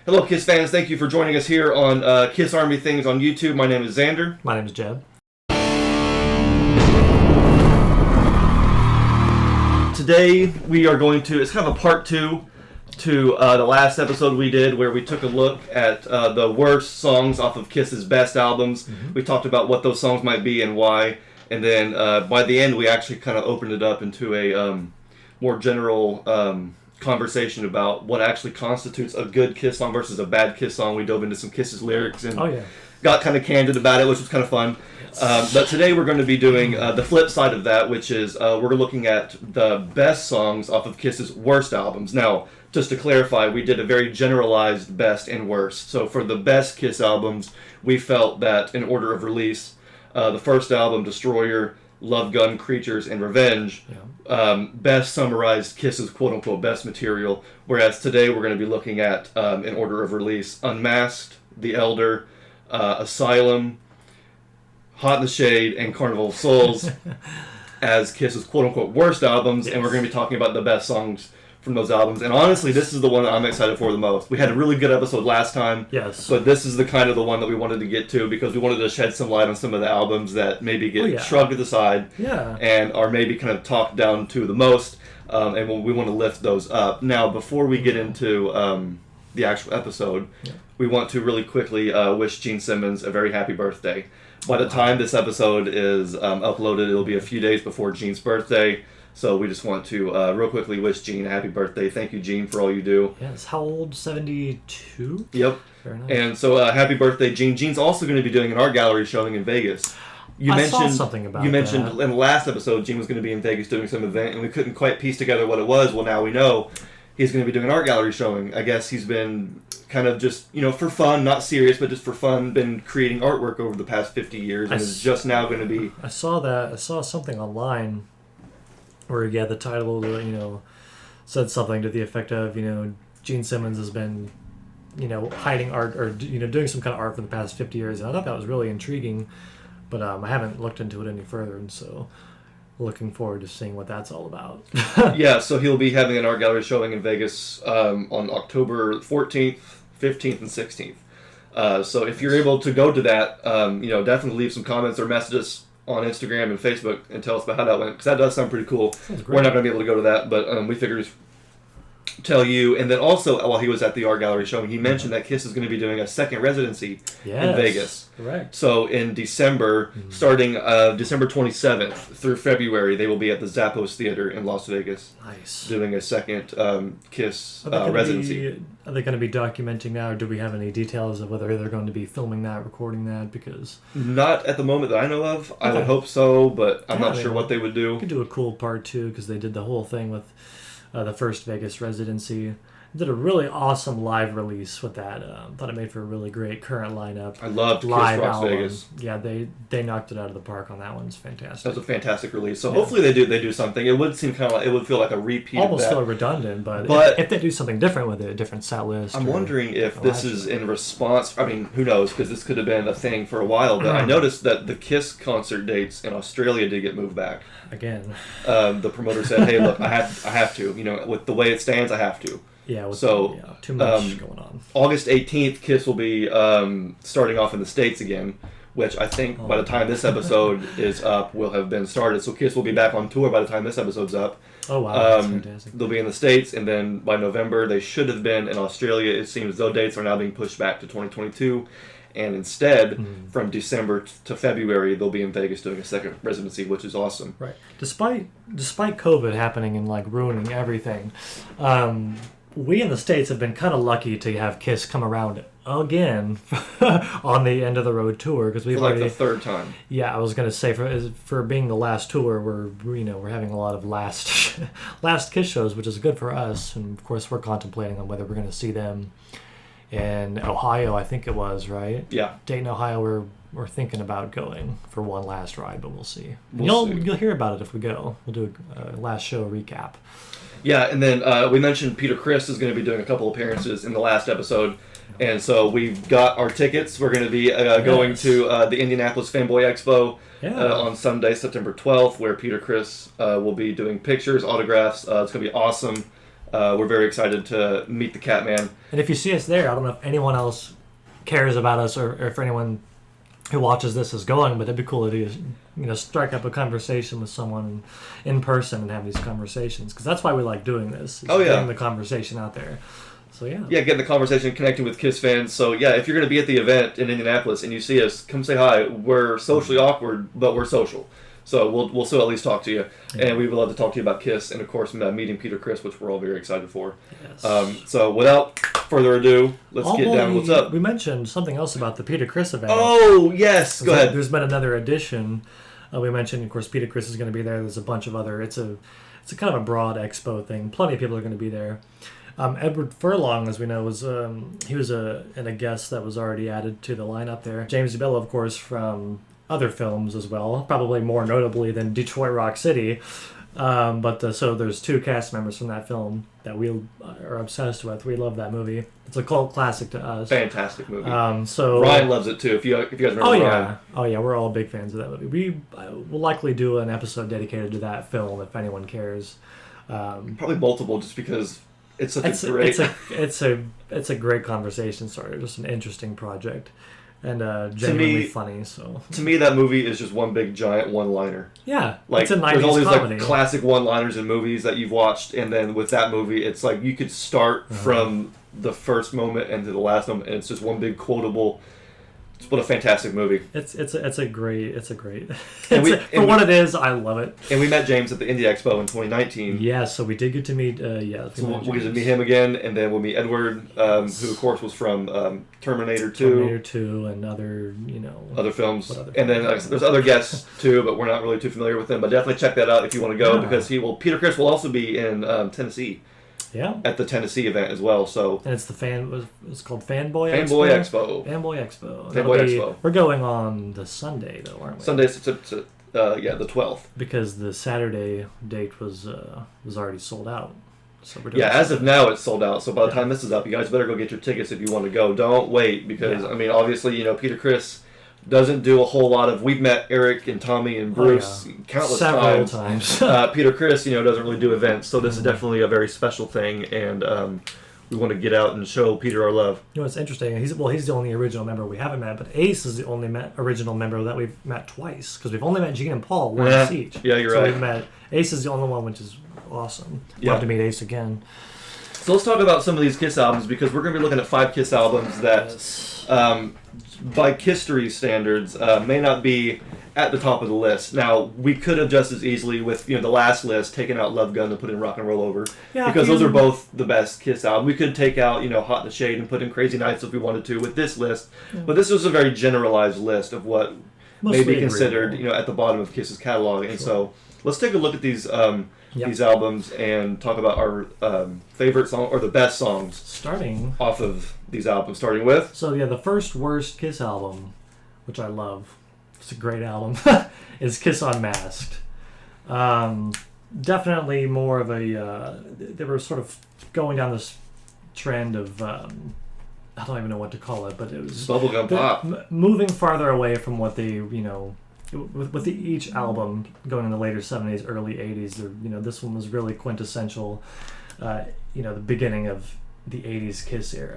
Hello, Kiss fans. Thank you for joining us here on Kiss Army Things on YouTube. My name is Xander. My name is Jeb. Today, we are going to, it's kind of a part two to the last episode we did where we took a look at the worst songs off of Kiss's best albums. Mm-hmm. We talked about what those songs might be and why. And then by the end, we actually kind of opened it up into a more general conversation about what actually constitutes a good Kiss song versus a bad Kiss song. We dove into some Kiss's lyrics and got kind of candid about it, which was kind of fun. But today we're going to be doing the flip side of that, which is we're looking at the best songs off of Kiss's worst albums. Now, just to clarify, we did a very generalized best and worst. So for the best Kiss albums, we felt that in order of release, the first album, Destroyer, Love Gun, Creatures, and Revenge, best summarized Kiss's quote-unquote best material, whereas today we're going to be looking at, in order of release, Unmasked, The Elder, Asylum, Hot in the Shade, and Carnival of Souls as Kiss's quote-unquote worst albums, and we're going to be talking about the best songs from those albums. And honestly, this is the one that I'm excited for the most. We had a really good episode last time, but this is the kind of the one that we wanted to get to because we wanted to shed some light on some of the albums that maybe get shrugged to the side and are maybe kind of talked down to the most, and we want to lift those up. Now, before we get into the actual episode, we want to really quickly wish Gene Simmons a very happy birthday. By the time this episode is uploaded, it'll be a few days before Gene's birthday. So we just want to real quickly wish Gene a happy birthday. Thank you, Gene, for all you do. Yes, how old? 72? Yep. Very nice. And so happy birthday, Gene. Gene's also going to be doing an art gallery showing in Vegas. I saw something about that. You mentioned in the last episode Gene was going to be in Vegas doing some event, and we couldn't quite piece together what it was. Well, now we know he's going to be doing an art gallery showing. I guess he's been kind of just, for fun, not serious, but just for fun, been creating artwork over the past 50 years, and is just now going to be... I saw that. I saw something online where, the title, said something to the effect of, Gene Simmons has been, hiding art or, doing some kind of art for the past 50 years. And I thought that was really intriguing, but I haven't looked into it any further. And so looking forward to seeing what that's all about. Yeah, so he'll be having an art gallery showing in Vegas on October 14th, 15th, and 16th. So if you're able to go to that, definitely leave some comments or messages on Instagram and Facebook and tell us about how that went, because that does sound pretty cool. We're not going to be able to go to that, but we figured tell you. And then also, while he was at the art gallery showing, he mentioned that Kiss is going to be doing a second residency in Vegas. Correct. So in December, starting December 27th through February, they will be at the Zappos Theater in Las Vegas. Nice. Doing a second Kiss residency. Are they going to be documenting that, or do we have any details of whether they're going to be filming that, recording that? Because not at the moment that I know of. I would hope so, but I'm not sure what they would do. Could do a cool part two, because they did the whole thing with the first Vegas residency. Did a really awesome live release with that. Thought it made for a really great current lineup. I loved Kiss live Rocks album. Vegas. Yeah, they knocked it out of the park on that one. It's fantastic. That was a fantastic release. So hopefully they do something. It would seem kind of it would feel like a repeat. Almost of that. feel redundant, but if they do something different with it, a different set list. I'm wondering if this is in response. I mean, who knows? Because this could have been a thing for a while. But I noticed that the Kiss concert dates in Australia did get moved back. Again, the promoter said, "Hey, look, I have to. With the way it stands, I have to." Yeah, too much going on. August 18th, Kiss will be starting off in the States again, which I think by the time this episode is up will have been started. So Kiss will be back on tour by the time this episode's up. Oh, wow, that's fantastic. They'll be in the States, and then by November they should have been in Australia. It seems those dates are now being pushed back to 2022. And instead, from December to February, they'll be in Vegas doing a second residency, which is awesome. Right. Despite COVID happening and ruining everything, we in the States have been kind of lucky to have Kiss come around again on the end of the road tour, because we've already the third time. Yeah, I was gonna say for being the last tour, we're having a lot of last Kiss shows, which is good for us, and of course we're contemplating on whether we're gonna see them in Ohio. I think it was right. Yeah, Dayton, Ohio. We're thinking about going for one last ride, but we'll see. You'll hear about it if we go. We'll do a last show recap. Yeah, and then we mentioned Peter Criss is going to be doing a couple appearances in the last episode, and so we've got our tickets. We're going to be going to the Indianapolis Fanboy Expo on Sunday, September 12th, where Peter Criss will be doing pictures, autographs. It's going to be awesome. we're very excited to meet the Catman. And if you see us there, I don't know if anyone else cares about us or if anyone who watches this is going, but it'd be cool to strike up a conversation with someone in person and have these conversations, because that's why we like doing this. Getting the conversation out there. So yeah, getting the conversation, connecting with Kiss fans. So yeah, if you're going to be at the event in Indianapolis and you see us, come say hi. We're socially awkward, but we're social. So we'll still at least talk to you, and we would love to talk to you about Kiss, and of course meeting Peter Criss, which we're all very excited for. Yes. So without further ado, let's get down. What's up? We mentioned something else about the Peter Criss event. Oh yes, go ahead. There's been another edition. We mentioned, of course, Peter Criss is going to be there. There's a bunch of other. It's a kind of a broad expo thing. Plenty of people are going to be there. Edward Furlong, as we know, was he was a guest that was already added to the lineup there. James Bell, of course, from other films as well, probably more notably than Detroit Rock City. So there's 2 cast members from that film that we are obsessed with. We love that movie. It's a cult classic to us. Fantastic movie. So Ryan loves it too. If you guys remember Ryan. Oh yeah, we're all big fans of that movie. We will likely do an episode dedicated to that film if anyone cares. Probably multiple, just because it's such a great. It's a great conversation starter. Just an interesting project. And genuinely funny. So to me, that movie is just one big giant one-liner. Yeah, like it's a 90s there's all these comedy. Like classic one-liners in movies that you've watched, and then with that movie, it's like you could start from the first moment and to the last moment, and it's just one big quotable. What a fantastic movie! It's a great. For what it is, I love it. And we met James at the Indie Expo in 2019. Yeah, so we did get to meet. So we'll get to meet him again, and then we'll meet Edward, who of course was from Terminator 2. Terminator 2 and other other films. And then there's other guests too, but we're not really too familiar with them. But definitely check that out if you want to go, because Peter Criss will also be in Tennessee. Yeah. At the Tennessee event as well, so. And it's called Fanboy Expo. Fanboy Expo. Fanboy Expo. We're going on the Sunday though, aren't we? Sunday, the 12th. Because the Saturday date was already sold out. So we're doing as of now it's sold out. So by the time this is up, you guys better go get your tickets if you want to go. Don't wait, because I mean, obviously, Peter Criss doesn't do a whole lot of. We've met Eric and Tommy and Bruce countless Several times. Peter Criss, doesn't really do events, so this is definitely a very special thing, and we want to get out and show Peter our love. It's interesting. He's the only original member we haven't met, but Ace is the only original member that we've met twice, because we've only met Gene and Paul once each. Yeah, you're right. So we've met Ace is the only one, which is awesome. Love to meet Ace again. So let's talk about some of these Kiss albums, because we're going to be looking at 5 Kiss albums that, by History standards, may not be at the top of the list. Now, we could have just as easily, with the last list, taken out Love Gun and put in Rock and Roll Over, because those are both the best Kiss albums. We could take out Hot in the Shade and put in Crazy Nights if we wanted to with this list, but this was a very generalized list of what may be considered at the bottom of Kiss's catalog. And so let's take a look at these albums and talk about our favorite song or the best songs starting off of these albums. Starting with the first worst Kiss album, which I love. It's a great album. is Kiss Unmasked. Definitely more of a. They were sort of going down this trend of. I don't even know what to call it, but it was bubblegum pop, moving farther away from what they with each album going in the later 70s, early 80s. This one was really quintessential. The beginning of the 80s Kiss era.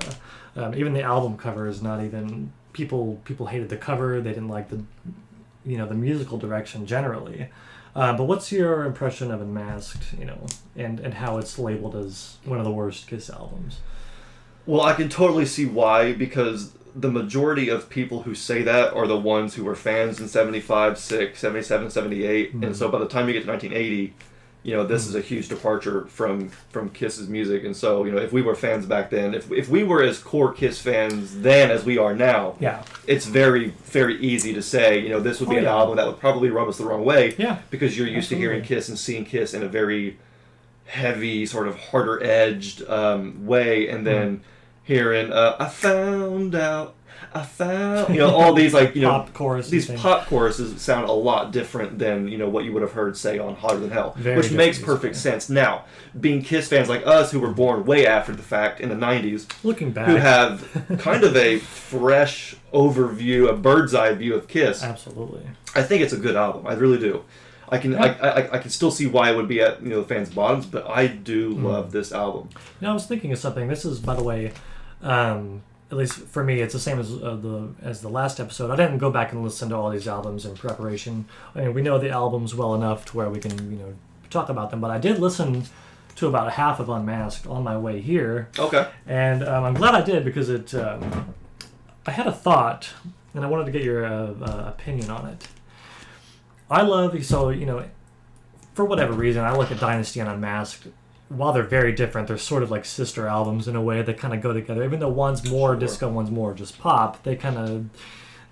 Even the album cover is not even. People hated the cover. They didn't like the musical direction generally. But what's your impression of Unmasked? And how it's labeled as one of the worst Kiss albums? Well, I can totally see why, because the majority of people who say that are the ones who were fans in 75, 6, 77, 78, and so by the time you get to 1980. This is a huge departure from Kiss's music, and so if we were fans back then, if we were as core Kiss fans then as we are now, it's very, very easy to say this would be an album that would probably rub us the wrong way, because you're used to hearing Kiss and seeing Kiss in a very heavy, sort of harder edged way, and then hearing I found all these pop choruses. These pop choruses sound a lot different than what you would have heard say on Hotter Than Hell, Very which makes perfect sense. Now, being Kiss fans like us, who were born way after the fact in the 90s, looking back, who have kind of a fresh overview, a bird's eye view of Kiss. Absolutely, I think it's a good album. I really do. I can still see why it would be at the fans' bottoms, but I do love this album. I was thinking of something. This is, by the way, at least for me, it's the same as the last episode. I didn't go back and listen to all these albums in preparation. I mean, we know the albums well enough to where we can talk about them, but I did listen to about half of Unmasked on my way here. Okay. And I'm glad I did because I had a thought, and I wanted to get your opinion on it. I love, for whatever reason, I look at Dynasty and Unmasked. While they're very different, they're sort of like sister albums in a way. They kind of go together. Even though one's more disco, one's more just pop, they kind of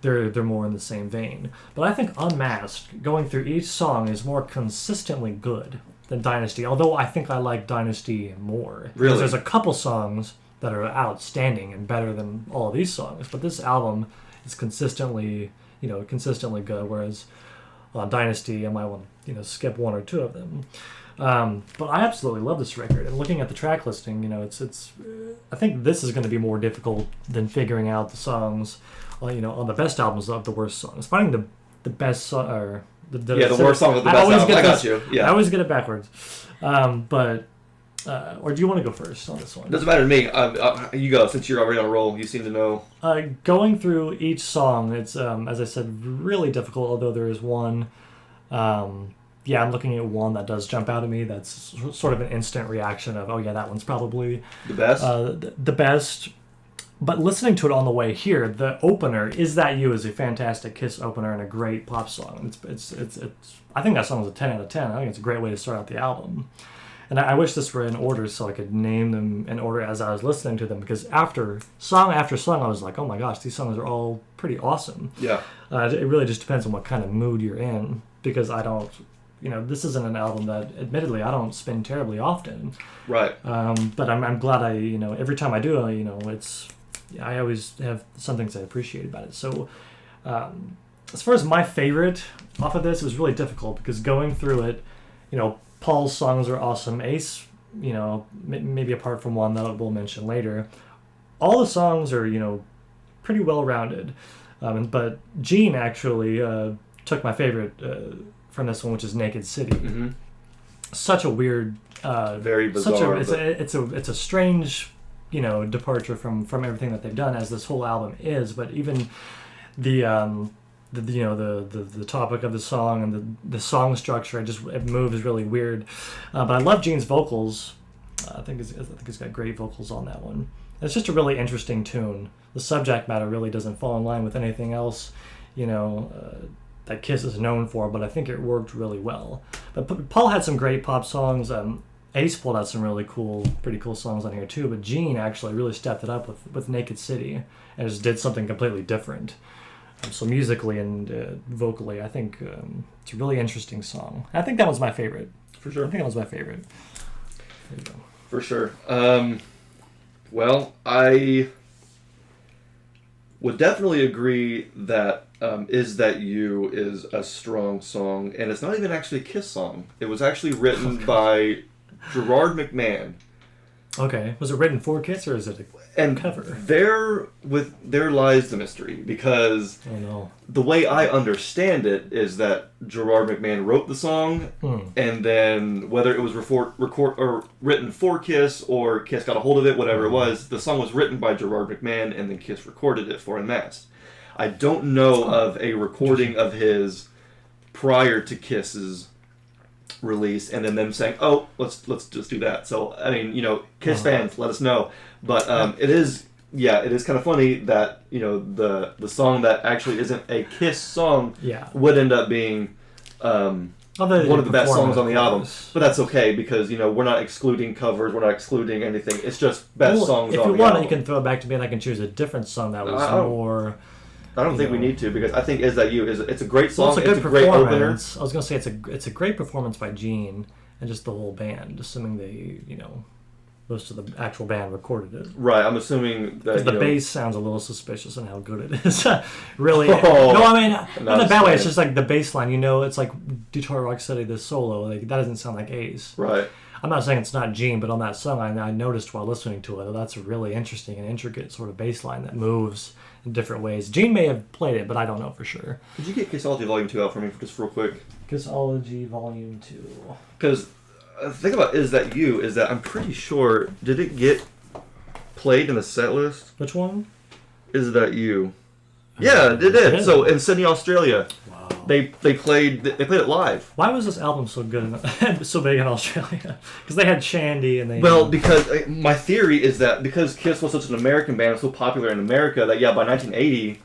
they're more in the same vein. But I think Unmasked, going through each song, is more consistently good than Dynasty. Although I think I like Dynasty more. Really? Because there's a couple songs that are outstanding and better than all of these songs. But this album is consistently good. Whereas on Dynasty, I might want to skip one or two of them. But I absolutely love this record. And looking at the track listing, it's I think this is going to be more difficult than figuring out the songs, on the best albums of the worst songs. Finding the best song or the worst song of the best album. I got you. Yeah. I always get it backwards. Or do you want to go first on this one? Doesn't matter to me. You go, since you're already on a roll. You seem to know. Going through each song, it's as I said, really difficult. Although there is one. I'm looking at one that does jump out at me. That's sort of an instant reaction of, oh yeah, that one's probably the best. The best. But listening to it on the way here, the opener, "Is That You," is a fantastic Kiss opener and a great pop song. It's I think that song was a 10 out of 10. I think it's a great way to start out the album. And I wish this were in order so I could name them in order as I was listening to them, because after song, I was like, oh my gosh, these songs are all pretty awesome. Yeah. It really just depends on what kind of mood you're in, because I don't, this isn't an album that, admittedly, I don't spin terribly often. Right. But I'm glad every time I do, I always have some things I appreciate about it. So as far as my favorite off of this, it was really difficult because going through it, Paul's songs are awesome. Ace, maybe apart from one that we'll mention later, all the songs are, pretty well-rounded. But Gene actually took my favorite from this one, which is Naked City. Mm-hmm. Such a weird... very bizarre. It's a strange, departure from everything that they've done, as this whole album is. But even the topic of the song and the song structure, it moves really weird. But I love Gene's vocals. I think he's got great vocals on that one. It's just a really interesting tune. The subject matter really doesn't fall in line with anything else, that Kiss is known for, but I think it worked really well. But Paul had some great pop songs. Ace pulled out some really pretty cool songs on here too, but Gene actually really stepped it up with Naked City and just did something completely different. So musically and vocally, I think it's a really interesting song. I think that was my favorite. For sure. I think that was my favorite. There you go. For sure. Well, I would definitely agree that Is That You is a strong song, and it's not even actually a Kiss song. It was actually written by Gerard McMahon. Okay. Was it written for Kiss, or is it a cover? There lies the mystery, because the way I understand it is that Gerard McMahon wrote the song, and then whether it was written for Kiss or Kiss got a hold of it, whatever it was, the song was written by Gerard McMahon, and then Kiss recorded it for Unmasked. I don't know of a recording of his prior to Kiss's release, and then them saying, "Oh, let's just do that." So I mean, Kiss fans, let us know. But it is kind of funny that the song that actually isn't a Kiss song would end up being one of the best songs on the album. But that's okay, because we're not excluding covers, we're not excluding anything. It's just best songs on the album. If you want, you can throw it back to me, and I can choose a different song that was more. I don't think we need to, because I think "Is That You" it's a great song. Well, it's a great opener. I was gonna say it's a great performance by Gene and just the whole band, assuming they most of the actual band recorded it. Right, I'm assuming that the bass sounds a little suspicious in how good it is. Really, no, I mean not in a bad way. It's just like the bass line. It's like Detroit Rock City, the solo. That doesn't sound like Ace. Right. I'm not saying it's not Gene, but on that song, I noticed while listening to it that that's a really interesting and intricate sort of bass line that moves in different ways. Gene may have played it, but I don't know for sure. Could you get Kissology Volume 2 out for me just real quick? Kissology Volume 2. Because the thing about Is That You is that I'm pretty sure, did it get played in the set list? Which one? Is That You? Yeah, it did. So in Sydney, Australia, Wow. they played it live. Why was this album so good, so big in Australia? Because they had Shandy and they. Well, because my theory is that because Kiss was such an American band, so popular in America, that by 1980,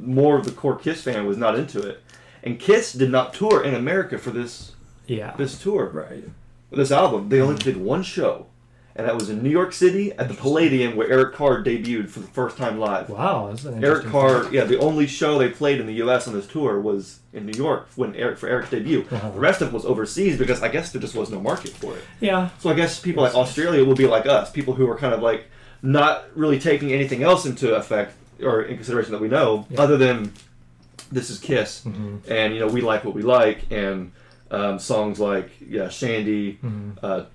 more of the core Kiss fan was not into it, and Kiss did not tour in America for this tour. Right. This album, they only did one show. And that was in New York City at the Palladium, where Eric Carr debuted for the first time live. Wow, that's an Eric interesting Carr, the only show they played in the U.S. on this tour was in New York for Eric's debut. Uh-huh. The rest of it was overseas because I guess there just was no market for it. Yeah. So I guess people like Australia will be like us, people who are kind of like not really taking anything else into effect or in consideration that we know, other than this is Kiss, and we like what we like, and songs like Shandy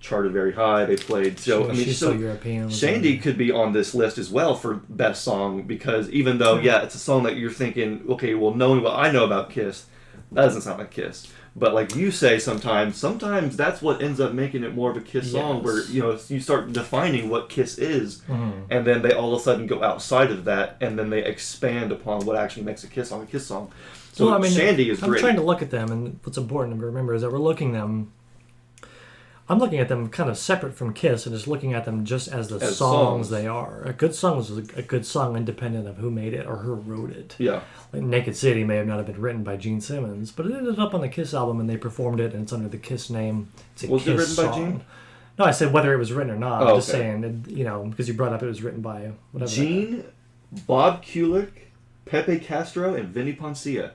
charted very high. They played she's so European. Shandy could be on this list as well for best song, because even though it's a song that you're thinking, okay, well, knowing what I know about Kiss, that doesn't sound like Kiss. But like you say, sometimes that's what ends up making it more of a Kiss song, where you start defining what Kiss is, and then they all of a sudden go outside of that, and then they expand upon what actually makes a Kiss song a Kiss song. So Shandy is great. I'm trying to look at them, and what's important to remember is that I'm looking at them kind of separate from Kiss, and just looking at them just as songs they are. A good song is a good song independent of who made it or who wrote it. Yeah. Like Naked City may have not have been written by Gene Simmons, but it ended up on the Kiss album, and they performed it, and it's under the Kiss name. It's a was Kiss it written song. by Gene? No, I said whether it was written or not. Oh, I'm just saying, because you brought up it was written by whatever. Gene, Bob Kulick, Pepe Castro, and Vinny Poncia.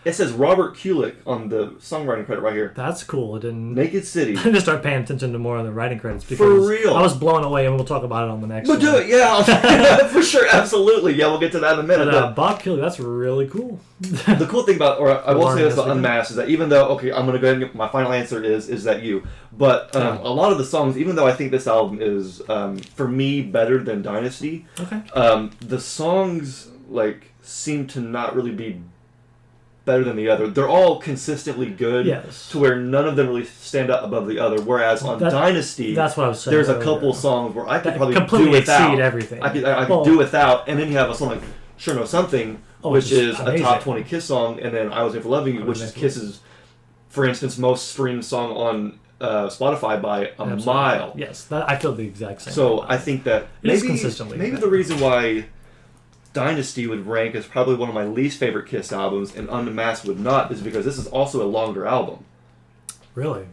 It says Robert Kulick on the songwriting credit right here. That's cool. It didn't. Naked City. I just start paying attention to more of the writing credits because for real. I was blown away, and we'll talk about it on the next one. But do it, yeah, for sure, absolutely. Yeah, we'll get to that in a minute. But Bob Kulick, that's really cool. The cool thing about, I will say this about Unmasked, is that even though, I'm going to go ahead and get my final answer is That You. But a lot of the songs, even though I think this album is, for me, better than Dynasty, the songs, seem to not really be better than the other. They're all consistently good, to where none of them really stand up above the other. Whereas on Dynasty, that's what I was saying. There's a couple songs where I could probably completely do without. Exceed everything. I could do without, and then you have a song like Sure Know Something, which is amazing. A top 20 Kiss song, and then I Was Made for Loving You, which is Kiss's, for instance, most streamed song on Spotify by a mile. Yes, I feel the exact same. So I think that maybe the reason why Dynasty would rank as probably one of my least favorite Kiss albums, and Unmasked would not, is because this is also a longer album. Really?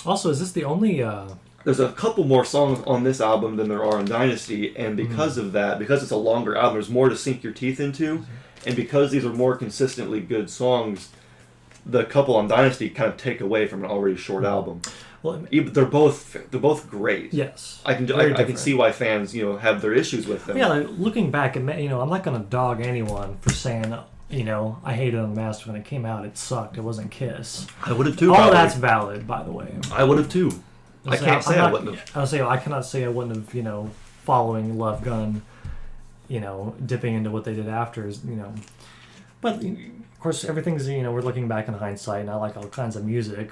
Also, is this the only... There's a couple more songs on this album than there are on Dynasty, and because of that, because it's a longer album, there's more to sink your teeth into, and because these are more consistently good songs, the couple on Dynasty kind of take away from an already short album. Well, they're both great. Yes, I can see why fans have their issues with them. Yeah, looking back, I'm not going to dog anyone for saying I hated Unmasked when it came out. It sucked. It wasn't Kiss. I would have too. All that's valid, by the way. I would have too. I can't say I wouldn't have. I cannot say I wouldn't have. Following Love Gun, dipping into what they did after But of course, everything's we're looking back in hindsight, and I like all kinds of music,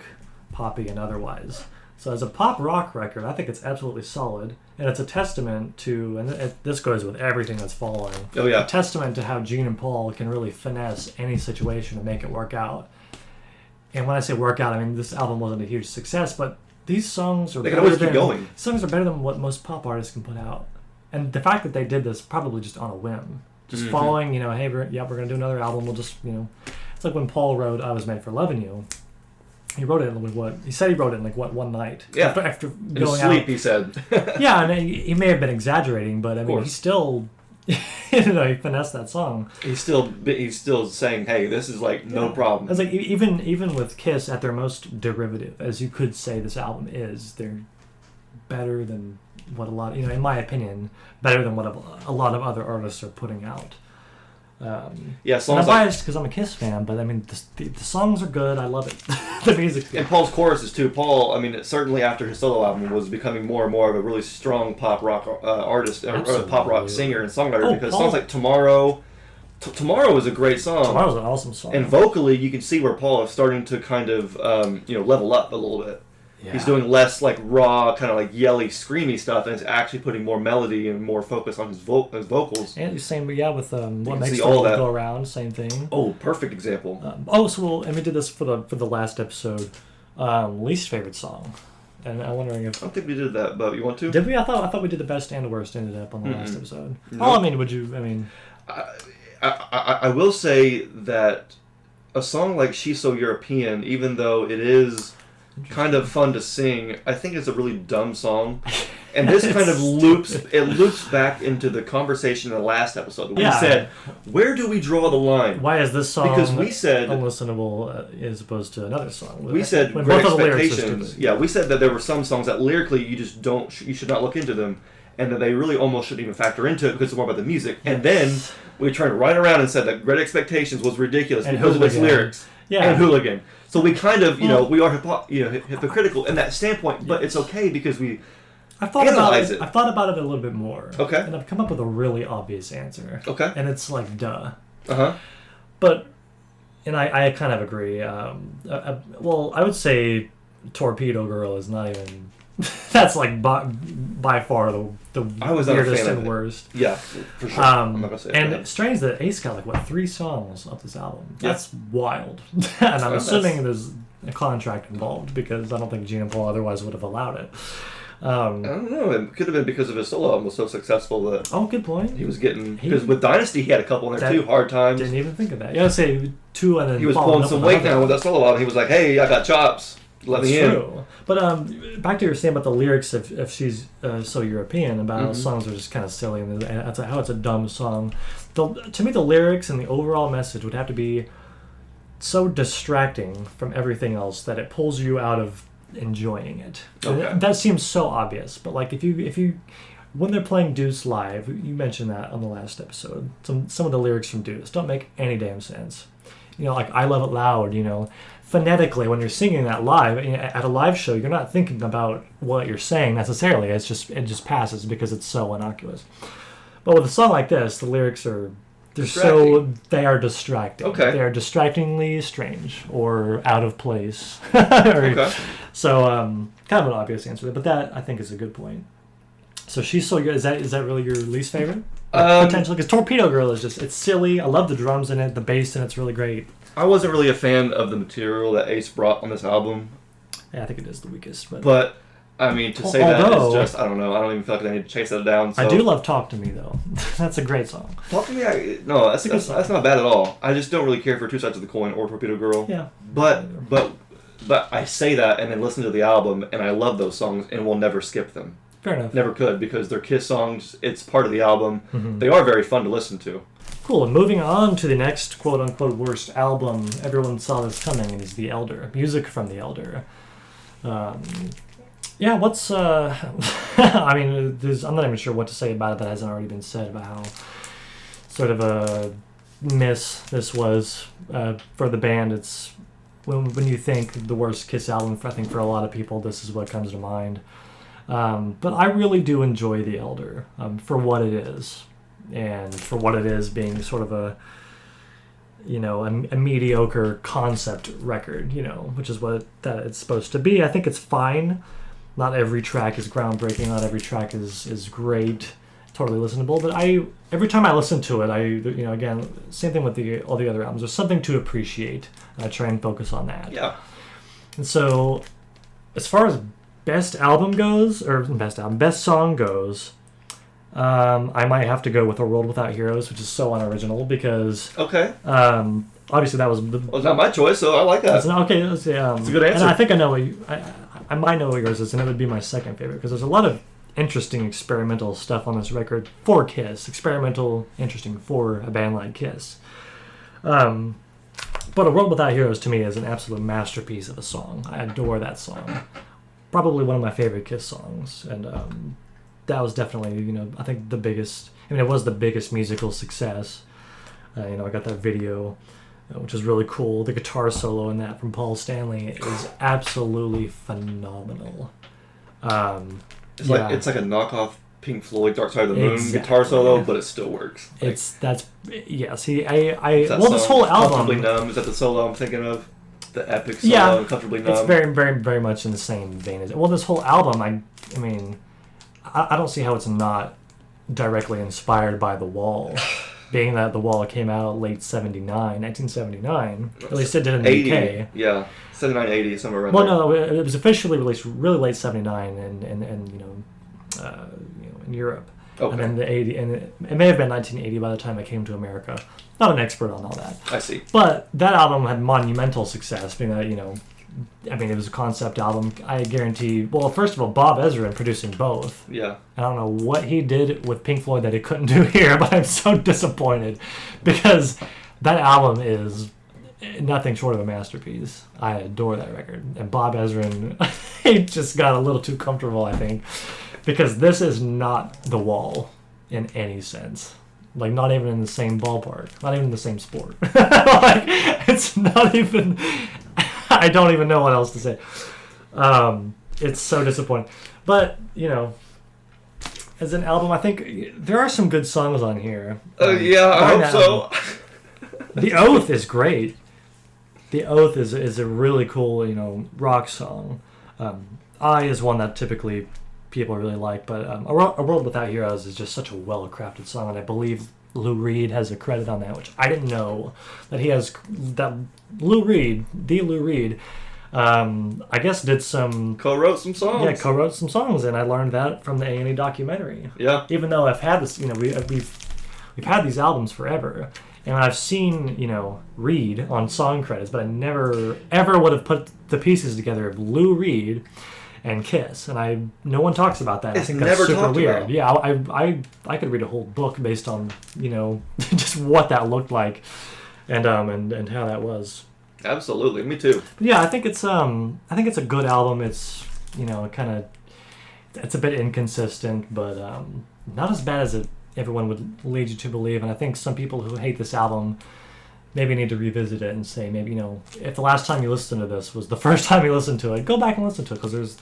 poppy and otherwise. So as a pop rock record, I think it's absolutely solid, and it's a testament to, and this goes with everything that's following. Oh yeah, a testament to how Gene and Paul can really finesse any situation to make it work out. And when I say work out, I mean this album wasn't a huge success, but these songs are songs are better than what most pop artists can put out. And the fact that they did this probably just on a whim, just following, hey, we're gonna do another album. We'll just, it's like when Paul wrote "I Was Made for Loving You." He wrote it in he said he wrote it in one night. Yeah. After in going sleep, out. He said. Yeah, and he may have been exaggerating, but I mean, he still, he finessed that song. He's still saying, hey, this is no problem. It's like even with Kiss at their most derivative, as you could say this album is, they're better than what a lot, in my opinion, better than what a lot of other artists are putting out. Yeah, And songs I'm like, biased because I'm a Kiss fan, but I mean, the songs are good. I love it. The music's good. and Paul's choruses too. Paul, I mean, certainly after his solo album was becoming more and more of a really strong pop rock artist, or pop rock singer and songwriter, because Paul. songs like Tomorrow, Tomorrow is a great song. Tomorrow's an awesome song. And vocally, you can see where Paul is starting to kind of, level up a little bit. Yeah. He's doing less like raw, kind of like yelly, screamy stuff, and is actually putting more melody and more focus on his vocals. And the same, with What Makes see the all World that. Go Around, same thing. Oh, perfect example. And we did this for the last episode. Least favorite song, and I'm wondering if I don't think we did that, but you want to? did we? I thought we did the best and worst ended up on the last episode. Nope. Oh, I mean, I will say that a song like She's So European, even though it is kind of fun to sing, I think it's a really dumb song. And this kind of loops back into the conversation in the last episode. We said, where do we draw the line? Why is this song Because we said unlistenable as opposed to another song? We said when great both of the lyrics are expectations. stupid. Yeah, we said that there were some songs that lyrically you just you should not look into them, and that they really almost shouldn't even factor into it because it's more about the music. And then we turned right around and said that Great Expectations was ridiculous And because of its Hooligan. lyrics. Yeah. And Hooligan. So we kind of, we are hypocritical in that standpoint, but it's okay because we I've thought analyze it. I've thought about it a little bit more. Okay. And I've come up with a really obvious answer. Okay. And it's like, duh. Uh-huh. But, and I kind of agree. Well, I would say Torpedo Girl is not even... That's like by far the I was not a weirdest fan of and it. worst. Yeah, for sure. I'm not going to say And that. it's strange that Ace got 3 songs off this album. Yeah. That's wild. And I'm assuming there's a contract involved because I don't think Gene and Paul otherwise would have allowed it. I don't know. It could have been because of his solo album was so successful that Good point. he was getting... Because with Dynasty, he had a couple in there too. Hard Times. Didn't even think of that. Yeah, I'd say 2 and then He was following pulling up some with weight another. down with that solo album. He was like, hey, I got chops. Let me in. True. But back to your saying about the lyrics of She's So European, about how songs are just kind of silly and how it's a dumb song. To me, the lyrics and the overall message would have to be so distracting from everything else that it pulls you out of enjoying it. Okay. And that seems so obvious, but like if you when they're playing Deuce live, you mentioned that on the last episode. Some of the lyrics from Deuce don't make any damn sense. Like I Love It Loud, phonetically when you're singing that live at a live show, you're not thinking about what you're saying necessarily. It just passes because it's so innocuous. But with a song like this, the lyrics are they are distracting. Okay. They are distractingly strange or out of place. Okay. So kind of an obvious answer there, but that I think is a good point. So She's So Good. Is that really your least favorite? Potentially, because Torpedo Girl is it's silly. I love the drums in it. The bass in it's really great. I wasn't really a fan of the material that Ace brought on this album. Yeah, I think it is the weakest. But I mean, to say that Although- is just, I don't know. I don't even feel like I need to chase that down. So. I do love Talk to Me though. That's a great song. Talk to Me. No, that's not bad at all. I just don't really care for Two Sides of the Coin or Torpedo Girl. Yeah. But I say that and then listen to the album and I love those songs and will never skip them. Fair enough. Never could because they're Kiss songs. It's part of the album. Mm-hmm. They are very fun to listen to. Cool. And moving on to the next quote-unquote worst album, everyone saw this coming, and is The Elder. Music from The Elder. Yeah, what's... I mean, I'm not even sure what to say about it that hasn't already been said about how sort of a miss this was for the band. It's when you think the worst Kiss album, I think for a lot of people, this is what comes to mind. But I really do enjoy The Elder for what it is. And for what it is being sort of a mediocre concept record, which is what that it's supposed to be. I think it's fine. Not every track is groundbreaking. Not every track is great, totally listenable. But every time I listen to it, again, same thing with all the other albums. There's something to appreciate. And I try and focus on that. Yeah. And so, as far as best song goes, I might have to go with A World Without Heroes, which is so unoriginal because Okay. obviously that was Well, it's not my choice, so I like that. it's a good answer. And I think I know I might know what yours is, and it would be my second favorite because there's a lot of interesting experimental stuff on this record for Kiss. Experimental, interesting for a band like Kiss. But A World Without Heroes to me is an absolute masterpiece of a song. I adore that song. Probably one of my favorite Kiss songs, and that was definitely, I think the biggest. I mean, it was the biggest musical success. I got that video, which is really cool. The guitar solo in that from Paul Stanley is absolutely phenomenal. It's like a knockoff Pink Floyd Dark Side of the Moon guitar solo, but it still works. Like, this whole album. Comfortably Numb, is that the solo I'm thinking of? The epic solo, Comfortably Numb. It's very, very, very much in the same vein as this whole album. I mean, I don't see how it's not directly inspired by The Wall. Being that The Wall came out late 1979. At least it did in the 80, UK. Yeah, 79, 80, somewhere around there. No, it was officially released really late 79 and in Europe. Okay. And then the 80, and it may have been 1980 by the time it came to America. Not an expert on all that. I see. But that album had monumental success, being that, it was a concept album. I guarantee, first of all, Bob Ezrin producing both. Yeah. I don't know what he did with Pink Floyd that he couldn't do here, but I'm so disappointed because that album is nothing short of a masterpiece. I adore that record. And Bob Ezrin, he just got a little too comfortable, I think, because this is not The Wall in any sense. Like, not even in the same ballpark. Not even the same sport. It's not even... I don't even know what else to say. It's so disappointing. But, as an album, I think there are some good songs on here. I hope so. The Oath is great. The Oath is a really cool, rock song. I is one that typically people really like, but A World Without Heroes is just such a well-crafted song, and I believe Lou Reed has a credit on that, which I didn't know that he has. That Lou Reed, I guess did some co-wrote some songs. Yeah, co-wrote some songs, and I learned that from the A&E documentary. Yeah. Even though I've had this, we've had these albums forever, and I've seen Reed on song credits, but I never ever would have put the pieces together of Lou Reed and Kiss, and no one talks about that. It's I think that's never super talked weird. about. Yeah, I could read a whole book based on just what that looked like, and how that was. Absolutely, me too. But yeah, I think it's a good album. It's it's a bit inconsistent, but not as bad as everyone would lead you to believe. And I think some people who hate this album maybe need to revisit it and say, maybe, if the last time you listened to this was the first time you listened to it, go back and listen to it, because there's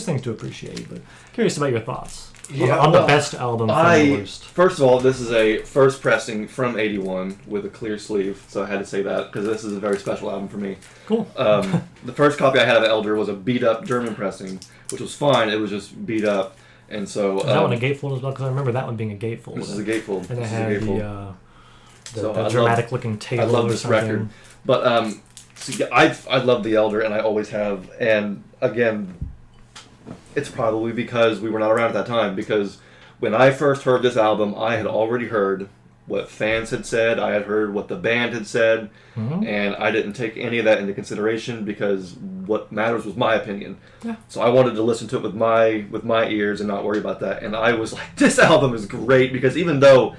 things to appreciate. But curious about your thoughts on the best album from the worst. First of all, this is a first pressing from 81 with a clear sleeve, so I had to say that because this is a very special album for me. Cool. The first copy I had of Elder was a beat up German pressing, which was fine. It was just beat up, and so is that one a gatefold as well? Because I remember that one being a gatefold. This is a gatefold. And it had the I dramatic looking table. I love this record, but I love the Elder, and I always have. And again, it's probably because we were not around at that time. Because when I first heard this album, I had already heard what fans had said. I had heard what the band had said, and I didn't take any of that into consideration because what matters was my opinion. Yeah. So I wanted to listen to it with my ears and not worry about that. And I was like, this album is great because even though,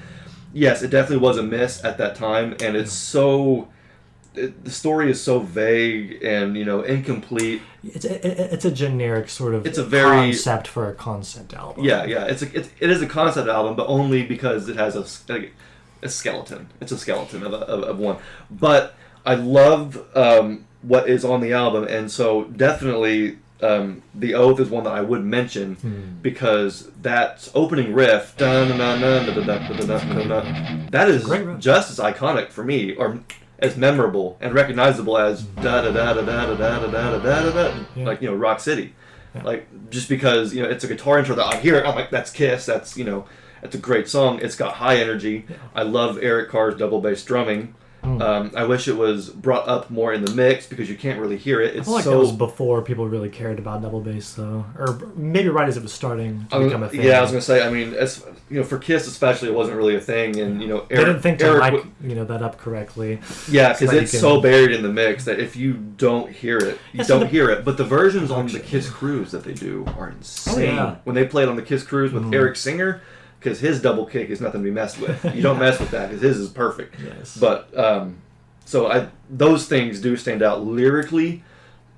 yes, it definitely was a miss at that time, and it's so. The story is so vague and incomplete. It's a generic sort of concept for a concept album. Yeah. It is a concept album, but only because it has a skeleton. It's a skeleton of one. But I love what is on the album, and so definitely The Oath is one that I would mention because that opening riff, that is just as iconic for me, or as memorable and recognizable as like Rock City, like just because it's a guitar intro that I hear it, I'm like, that's Kiss, that's it's a great song. It's got high energy. I love Eric Carr's double bass drumming. I wish it was brought up more in the mix because you can't really hear it. It's I feel like that was before people really cared about double bass, though, or maybe right as it was starting to become a thing. Yeah, I was gonna say. I mean, as for Kiss especially, it wasn't really a thing, and Eric, they didn't think to mic that up correctly. Yeah, because it's so buried in the mix that if you don't hear it, you don't hear it. But the versions on the Kiss Cruise that they do are insane. Oh, yeah. When they played on the Kiss Cruise with Eric Singer. Because his double kick is nothing to be messed with. You don't mess with that because his is perfect. Yes. But those things do stand out lyrically.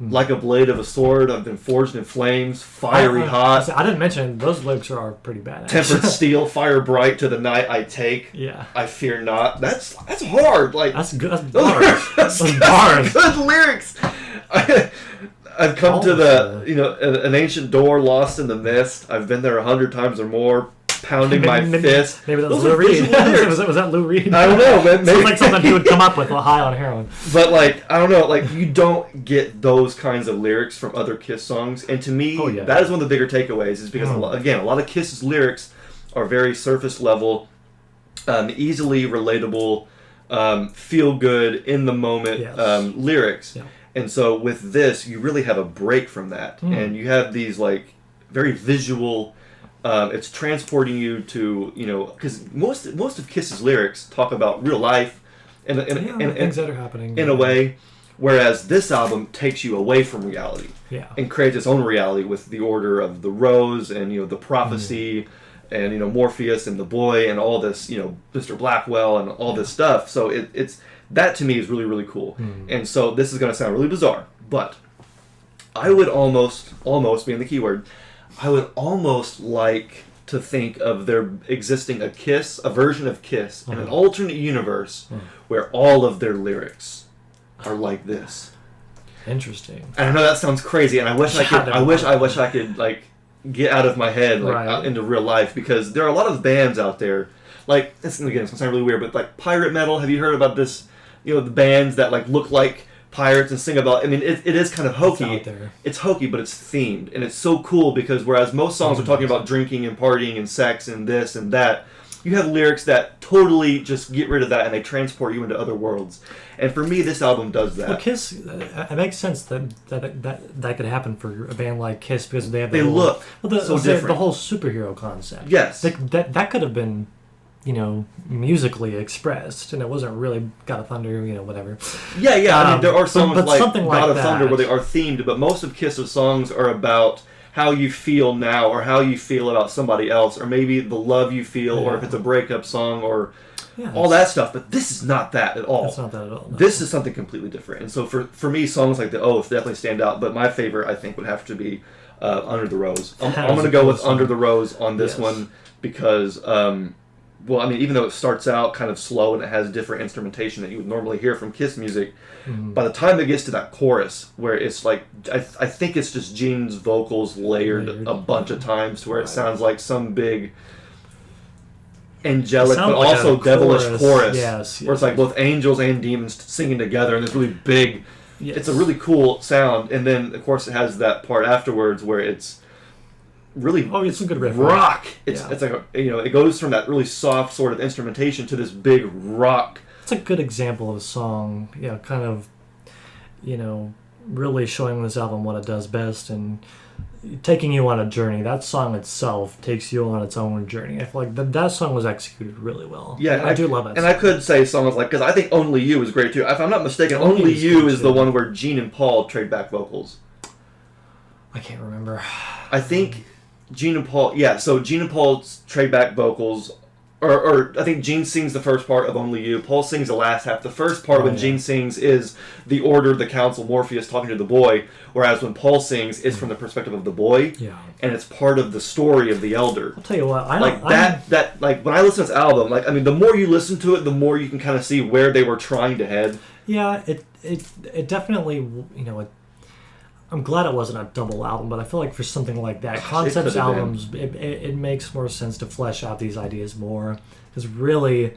Like a blade of a sword, I've been forged in flames, fiery hot. I didn't mention those lyrics are pretty bad. Tempered steel, fire bright to the night I take. Yeah. I fear not. That's hard. Like that's good. That's bars. That's bars. Good lyrics. I've come to an ancient door lost in the mist. I've been there 100 times or more, pounding my fist. Maybe that was Lou Reed. was that Lou Reed? I don't know. Maybe. Sounds like something he would come up with while high on heroin. But like, I don't know. Like, you don't get those kinds of lyrics from other Kiss songs, and to me, that is one of the bigger takeaways. Is because a lot of Kiss's lyrics are very surface level, easily relatable, feel good in the moment lyrics. Yeah. And so with this, you really have a break from that, and you have these like very visual. It's transporting you to, because most of Kiss's lyrics talk about real life and things that are happening in a way, whereas this album takes you away from reality and creates its own reality with the Order of the Rose and the prophecy and Morpheus and the boy and all this Mr. Blackwell and all this stuff. So it's that to me is really, really cool. And so this is going to sound really bizarre, but I would almost being the key word, I would almost like to think of there existing a version of Kiss in an alternate universe where all of their lyrics are like this. Interesting. And I know that sounds crazy, and I wish I could like get out of my head out into real life, because there are a lot of bands out there like it's going to sound really weird, but like pirate metal. Have you heard about this? The bands that like look like pirates and sing about. I mean, it is kind of hokey. It's hokey, but it's themed, and it's so cool because whereas most songs are talking about drinking and partying and sex and this and that, you have lyrics that totally just get rid of that and they transport you into other worlds. And for me, this album does that. Well, Kiss, it makes sense that could happen for a band like Kiss because they have so different. The whole superhero concept. Yes, that could have been. Musically expressed, and it wasn't really God of Thunder, whatever. Yeah. I mean, there are songs like something God of that. Thunder where they are themed, but most of Kiss's songs are about how you feel now, or how you feel about somebody else, or maybe the love you feel, or if it's a breakup song, or all that stuff. But this is not that at all. It's not that at all. No. This is something completely different. And so for me, songs like The Oath definitely stand out. But my favorite, I think, would have to be Under the Rose. I'm going to go with song. Under the Rose on this one because. Well, I mean, even though it starts out kind of slow and it has different instrumentation that you would normally hear from Kiss music, by the time it gets to that chorus, where it's like, I think it's just Gene's vocals layered a bunch of times to where it sounds like some big angelic but like also devilish chorus. Yes, where it's like both angels and demons singing together, and it's really big. Yes. It's a really cool sound. And then, of course, it has that part afterwards where it's really it's some good riff rock. It's like it goes from that really soft sort of instrumentation to this big rock. It's a good example of a song, kind of, really showing this album what it does best and taking you on a journey. That song itself takes you on its own journey. I feel like that song was executed really well. Yeah, I do love it. And I could say songs like, because I think Only You is great too. If I'm not mistaken, Only You is the one where Gene and Paul trade back vocals. I can't remember. I think Gene and Paul, so Gene and Paul trade back vocals, or I think Gene sings the first part of Only You, Paul sings the last half. The first part when Gene sings is the Order, the Council, Morpheus talking to the boy, whereas when Paul sings, it's from the perspective of the boy, and it's part of the story of the Elder. I'll tell you what, that when I listen to this album, like, I mean, the more you listen to it, the more you can kind of see where they were trying to head. Yeah, it definitely, I'm glad it wasn't a double album, but I feel like for something like that, concept albums, it makes more sense to flesh out these ideas more. Because really,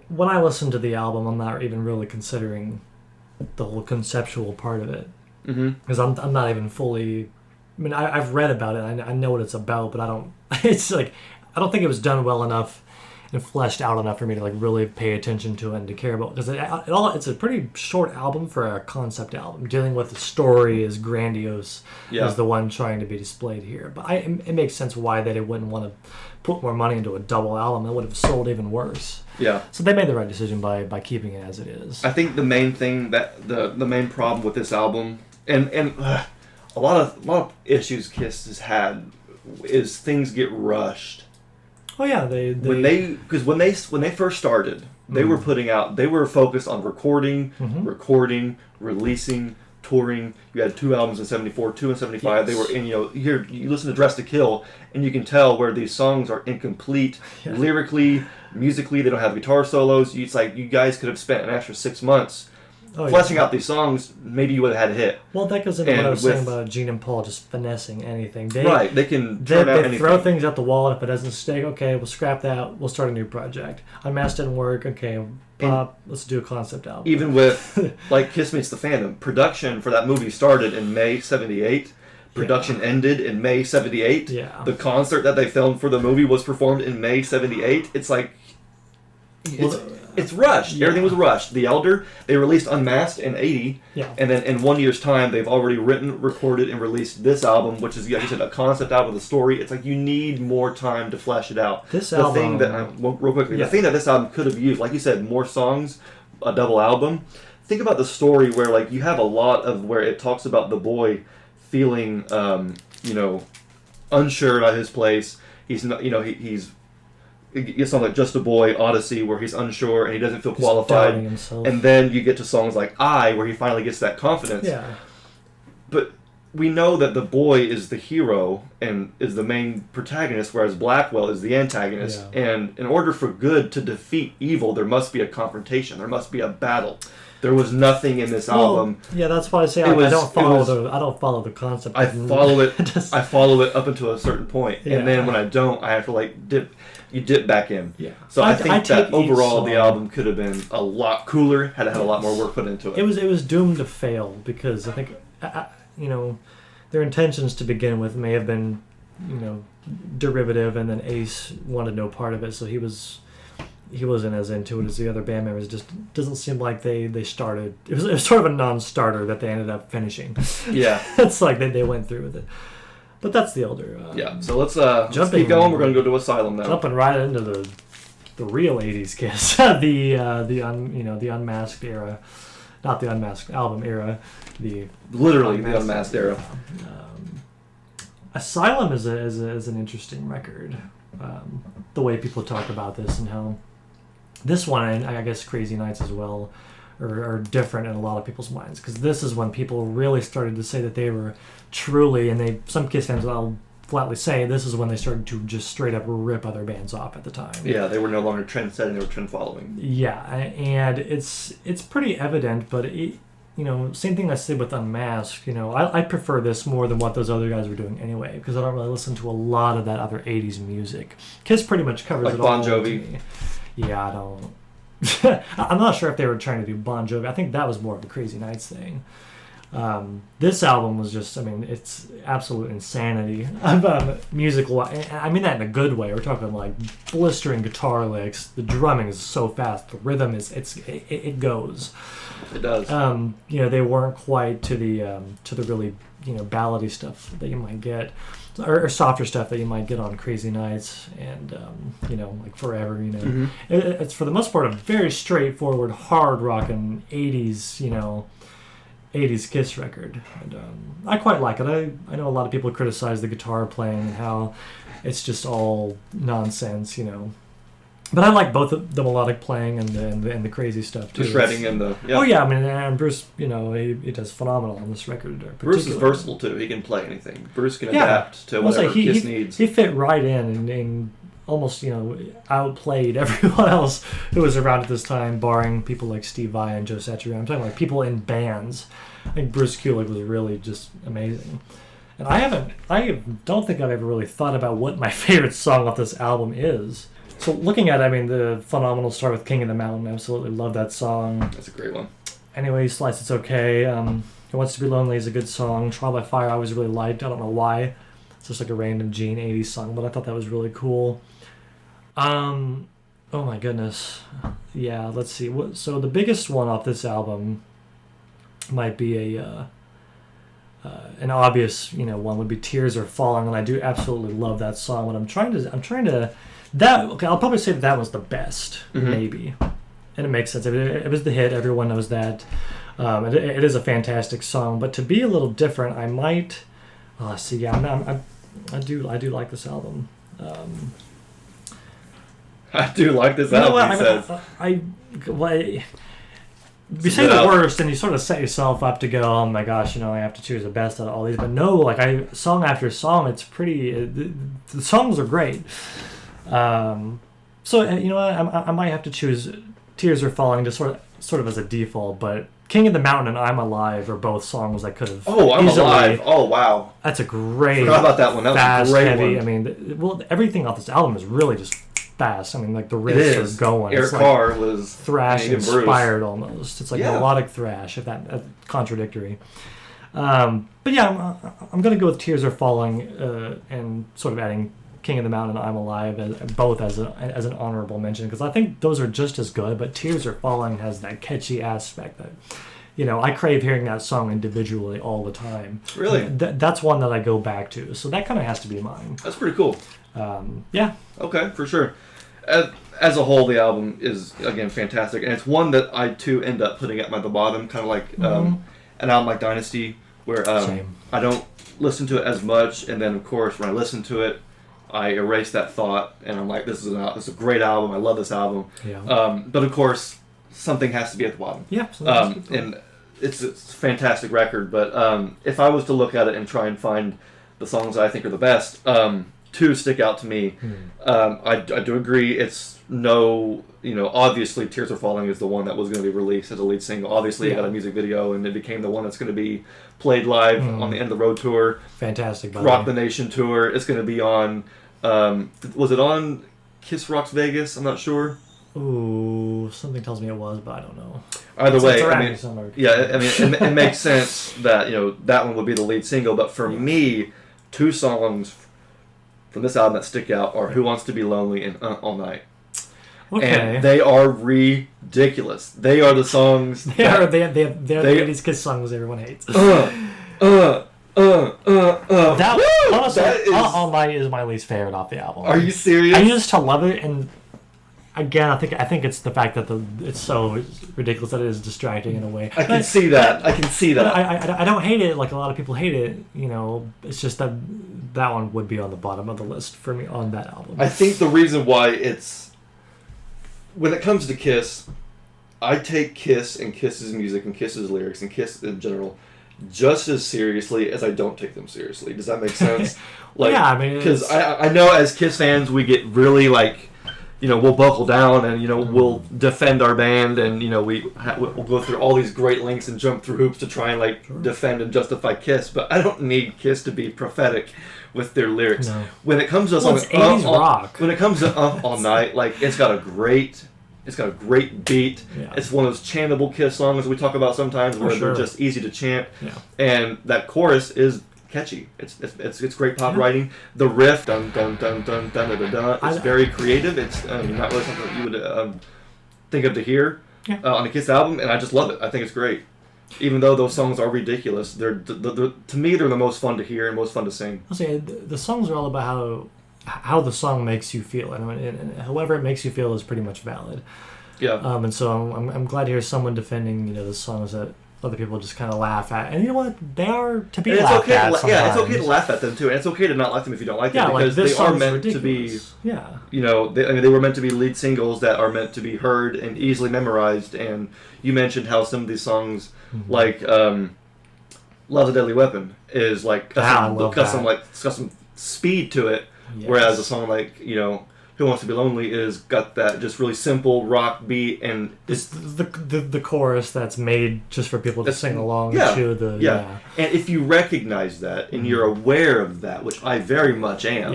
when I listen to the album, I'm not even really considering the whole conceptual part of it. Because I'm not even fully. I mean, I've read about it. I know what it's about, but I don't. It's like I don't think it was done well enough and fleshed out enough for me to like really pay attention to it and to care about, because it's a pretty short album for a concept album dealing with the story as grandiose as the one trying to be displayed here. But it makes sense why they wouldn't want to put more money into a double album. It would have sold even worse. Yeah. So they made the right decision by keeping it as it is. I think the main thing that the main problem with this album and a lot of issues Kiss has had is things get rushed. Oh yeah, when they first started, they were focused on recording, releasing, touring. You had 2 albums in '74, 2 in '75. They were in, you listen to Dress to Kill, and you can tell where these songs are incomplete lyrically, musically. They don't have guitar solos. It's like you guys could have spent an extra 6 months fleshing out these songs. Maybe you would have had a hit. Well, that goes into what I was saying about Gene and Paul just finessing anything. They can turn out anything. They throw things at the wall, and if it doesn't stick, okay, we'll scrap that. We'll start a new project. Unmasked didn't work. Okay, let's do a concept album. Even with like Kiss Meets the Phantom, production for that movie started in May '78. Production ended in May '78. Yeah. The concert that they filmed for the movie was performed in May '78. It's like it's rushed. Yeah. Everything was rushed. The Elder, they released Unmasked in '80, and then in 1 year's time, they've already written, recorded, and released this album, which is, like you said, a concept album with a story. It's like you need more time to flesh it out. This album, real quickly, the thing that this album could have used, like you said, more songs, a double album. Think about the story where, like, you have a lot of where it talks about the boy feeling, unsure about his place. He's not, he's. It's songs like Just a Boy, Odyssey, where he's unsure and he doesn't feel qualified. And then you get to songs like I, where he finally gets that confidence. Yeah. But we know that the boy is the hero and is the main protagonist, whereas Blackwell is the antagonist. Yeah. And in order for good to defeat evil, there must be a confrontation. There must be a battle. There was nothing in this album. Yeah, that's why I say I don't follow the concept. I follow it. I follow it up until a certain point, and then when I don't, I have to dip. You dip back in. Yeah. So I think that overall the album could have been a lot cooler had it had a lot more work put into it. It was doomed to fail because I think their intentions to begin with may have been derivative, and then Ace wanted no part of it, so he wasn't as into it as the other band members. It just doesn't seem like they started. It was sort of a non-starter that they ended up finishing. Yeah. It's like they went through with it. But that's the Elder. So let's keep going. We're going to go to Asylum now. Jumping right into the real '80s Kiss, the Unmasked era, not the Unmasked album era, the Unmasked era. Asylum is an interesting record. The way people talk about this and how this one, and I guess Crazy Nights as well, are different in a lot of people's minds, because this is when people really started to say that they were truly, and some Kiss fans will flatly say this is when they started to just straight up rip other bands off at the time. Yeah, they were no longer trend setting, they were trend following. Yeah, and it's pretty evident, but same thing I said with Unmasked. I prefer this more than what those other guys were doing anyway, because I don't really listen to a lot of that other '80s music. Kiss pretty much covers it all. Bon Jovi. Yeah, I don't. I'm not sure if they were trying to do Bon Jovi. I think that was more of a Crazy Nights thing. This album was just, it's absolute insanity. Musical, I mean that in a good way. We're talking like blistering guitar licks. The drumming is so fast. The rhythm it goes. It does. They weren't quite to the really ballady stuff that you might get, or softer stuff that you might get on Crazy Nights and like Forever. Mm-hmm. It's for the most part a very straightforward hard rockin' '80s 80s Kiss record, and I quite like it. I know a lot of people criticize the guitar playing and how it's just all nonsense, but I like both the melodic playing and the crazy stuff too. The shredding and the Oh yeah, and Bruce, he does phenomenal on this record. Bruce is versatile too. He can play anything. Bruce can adapt to whatever Kiss needs. He fit right in and almost outplayed everyone else who was around at this time, barring people like Steve Vai and Joe Satriani. I'm talking like people in bands. I think Bruce Kulick was really just amazing. And I don't think I've ever really thought about what my favorite song off this album is. So looking at it, the phenomenal start with King of the Mountain, I absolutely love that song. That's a great one. Anyway, Slice It's Okay. Who Wants to Be Lonely is a good song. Trial by Fire I always really liked. I don't know why. It's just like a random Gene 80s song, but I thought that was really cool. Oh my goodness. Yeah, let's see. So the biggest one off this album might be an obvious, one would be Tears Are Falling, and I do absolutely love that song. But I'm trying to I'll probably say that was the best, maybe. And it makes sense. It was the hit. Everyone knows that. It is a fantastic song, but to be a little different, I might I do like this album. I do like this album, he says. you say the worst, and you sort of set yourself up to go, oh my gosh, you know, I have to choose the best out of all these. But no, like song after song, it's pretty. The songs are great. So you know, I might have to choose "Tears Are Falling" just sort of as a default. But "King of the Mountain" and "I'm Alive" are both songs I could have. Oh, "I'm Alive"! Oh, wow. That's a great. Forgot about that one. That fast, was a great heavy. one. I mean, everything off this album is really just fast. I mean, like the riffs are going. Eric Carr was thrash inspired almost. It's like melodic thrash, if that's contradictory. But yeah, I'm gonna go with "Tears Are Falling" and sort of adding "King of the Mountain" and "I'm Alive" both as an honorable mention, because I think those are just as good. But "Tears Are Falling" has that catchy aspect that, you know, I crave hearing that song individually all the time. Really? That's one that I go back to. So that kind of has to be mine. That's pretty cool. Yeah. Okay, for sure. As a whole, the album is, again, fantastic. And it's one that I, too, end up putting at the bottom, kind of like an album like Dynasty, where I don't listen to it as much. And then, of course, when I listen to it, I erase that thought. And I'm like, this is a great album. I love this album. Yeah. But, of course, something has to be at the bottom. Yeah. And it's a fantastic record. But if I was to look at it and try and find the songs that I think are the best... two stick out to me. I do agree. It's obviously "Tears Are Falling" is the one that was going to be released as a lead single. Obviously, it got a music video, and it became the one that's going to be played live on the End of the Road tour. Fantastic. Rock the Nation tour. It's going to be on. Was it on Kiss Rocks Vegas? I'm not sure. Ooh, something tells me it was, but I don't know. Either way, it makes sense that that one would be the lead single. But for me, two songs from this album that stick out are "Who Wants to Be Lonely" and "All Night." Okay. And they are ridiculous. They are the songs. They're the 80s Kiss songs everyone hates. All Night is my least favorite off the album. Are you serious? I used to love it, and again, I think it's the fact that it's so ridiculous that it is distracting in a way. I can see that. I don't hate it like a lot of people hate it. It's just that one would be on the bottom of the list for me on that album. I think the reason why it's... When it comes to Kiss, I take Kiss and Kiss's music and Kiss's lyrics and Kiss in general just as seriously as I don't take them seriously. Does that make sense? Because I know as Kiss fans we get really we'll buckle down and we'll defend our band and we'll go through all these great lengths and jump through hoops to try and defend and justify Kiss. But I don't need Kiss to be prophetic with their lyrics. No. When it comes to it's 80s rock. When it comes to All Night, it's got a great beat. Yeah. It's one of those chantable Kiss songs we talk about sometimes where they're just easy to chant. Yeah. And that chorus is catchy. It's great pop writing. The riff, dun dun dun dun dun dun dun, it's very creative. It's not really something that you would think of to hear on a Kiss album, and I just love it. I think it's great. Even though those songs are ridiculous, they're to me they're the most fun to hear and most fun to sing. I'll say the songs are all about how the song makes you feel, and however it makes you feel is pretty much valid. Yeah. And so I'm glad to hear someone defending the songs that other people just kind of laugh at, and you know what, they are to be laughed at. It's okay to laugh at them too, and it's okay to not like them if you don't like them because they are meant to be. Yeah. They were meant to be lead singles that are meant to be heard and easily memorized. And you mentioned how some of these songs, like "Love's a Deadly Weapon," is got some speed to it, whereas a song like "Who Wants to Be Lonely" is got that just really simple rock beat, and it's the chorus that's made just for people to sing along to. And if you recognize that and you're aware of that, which I very much am,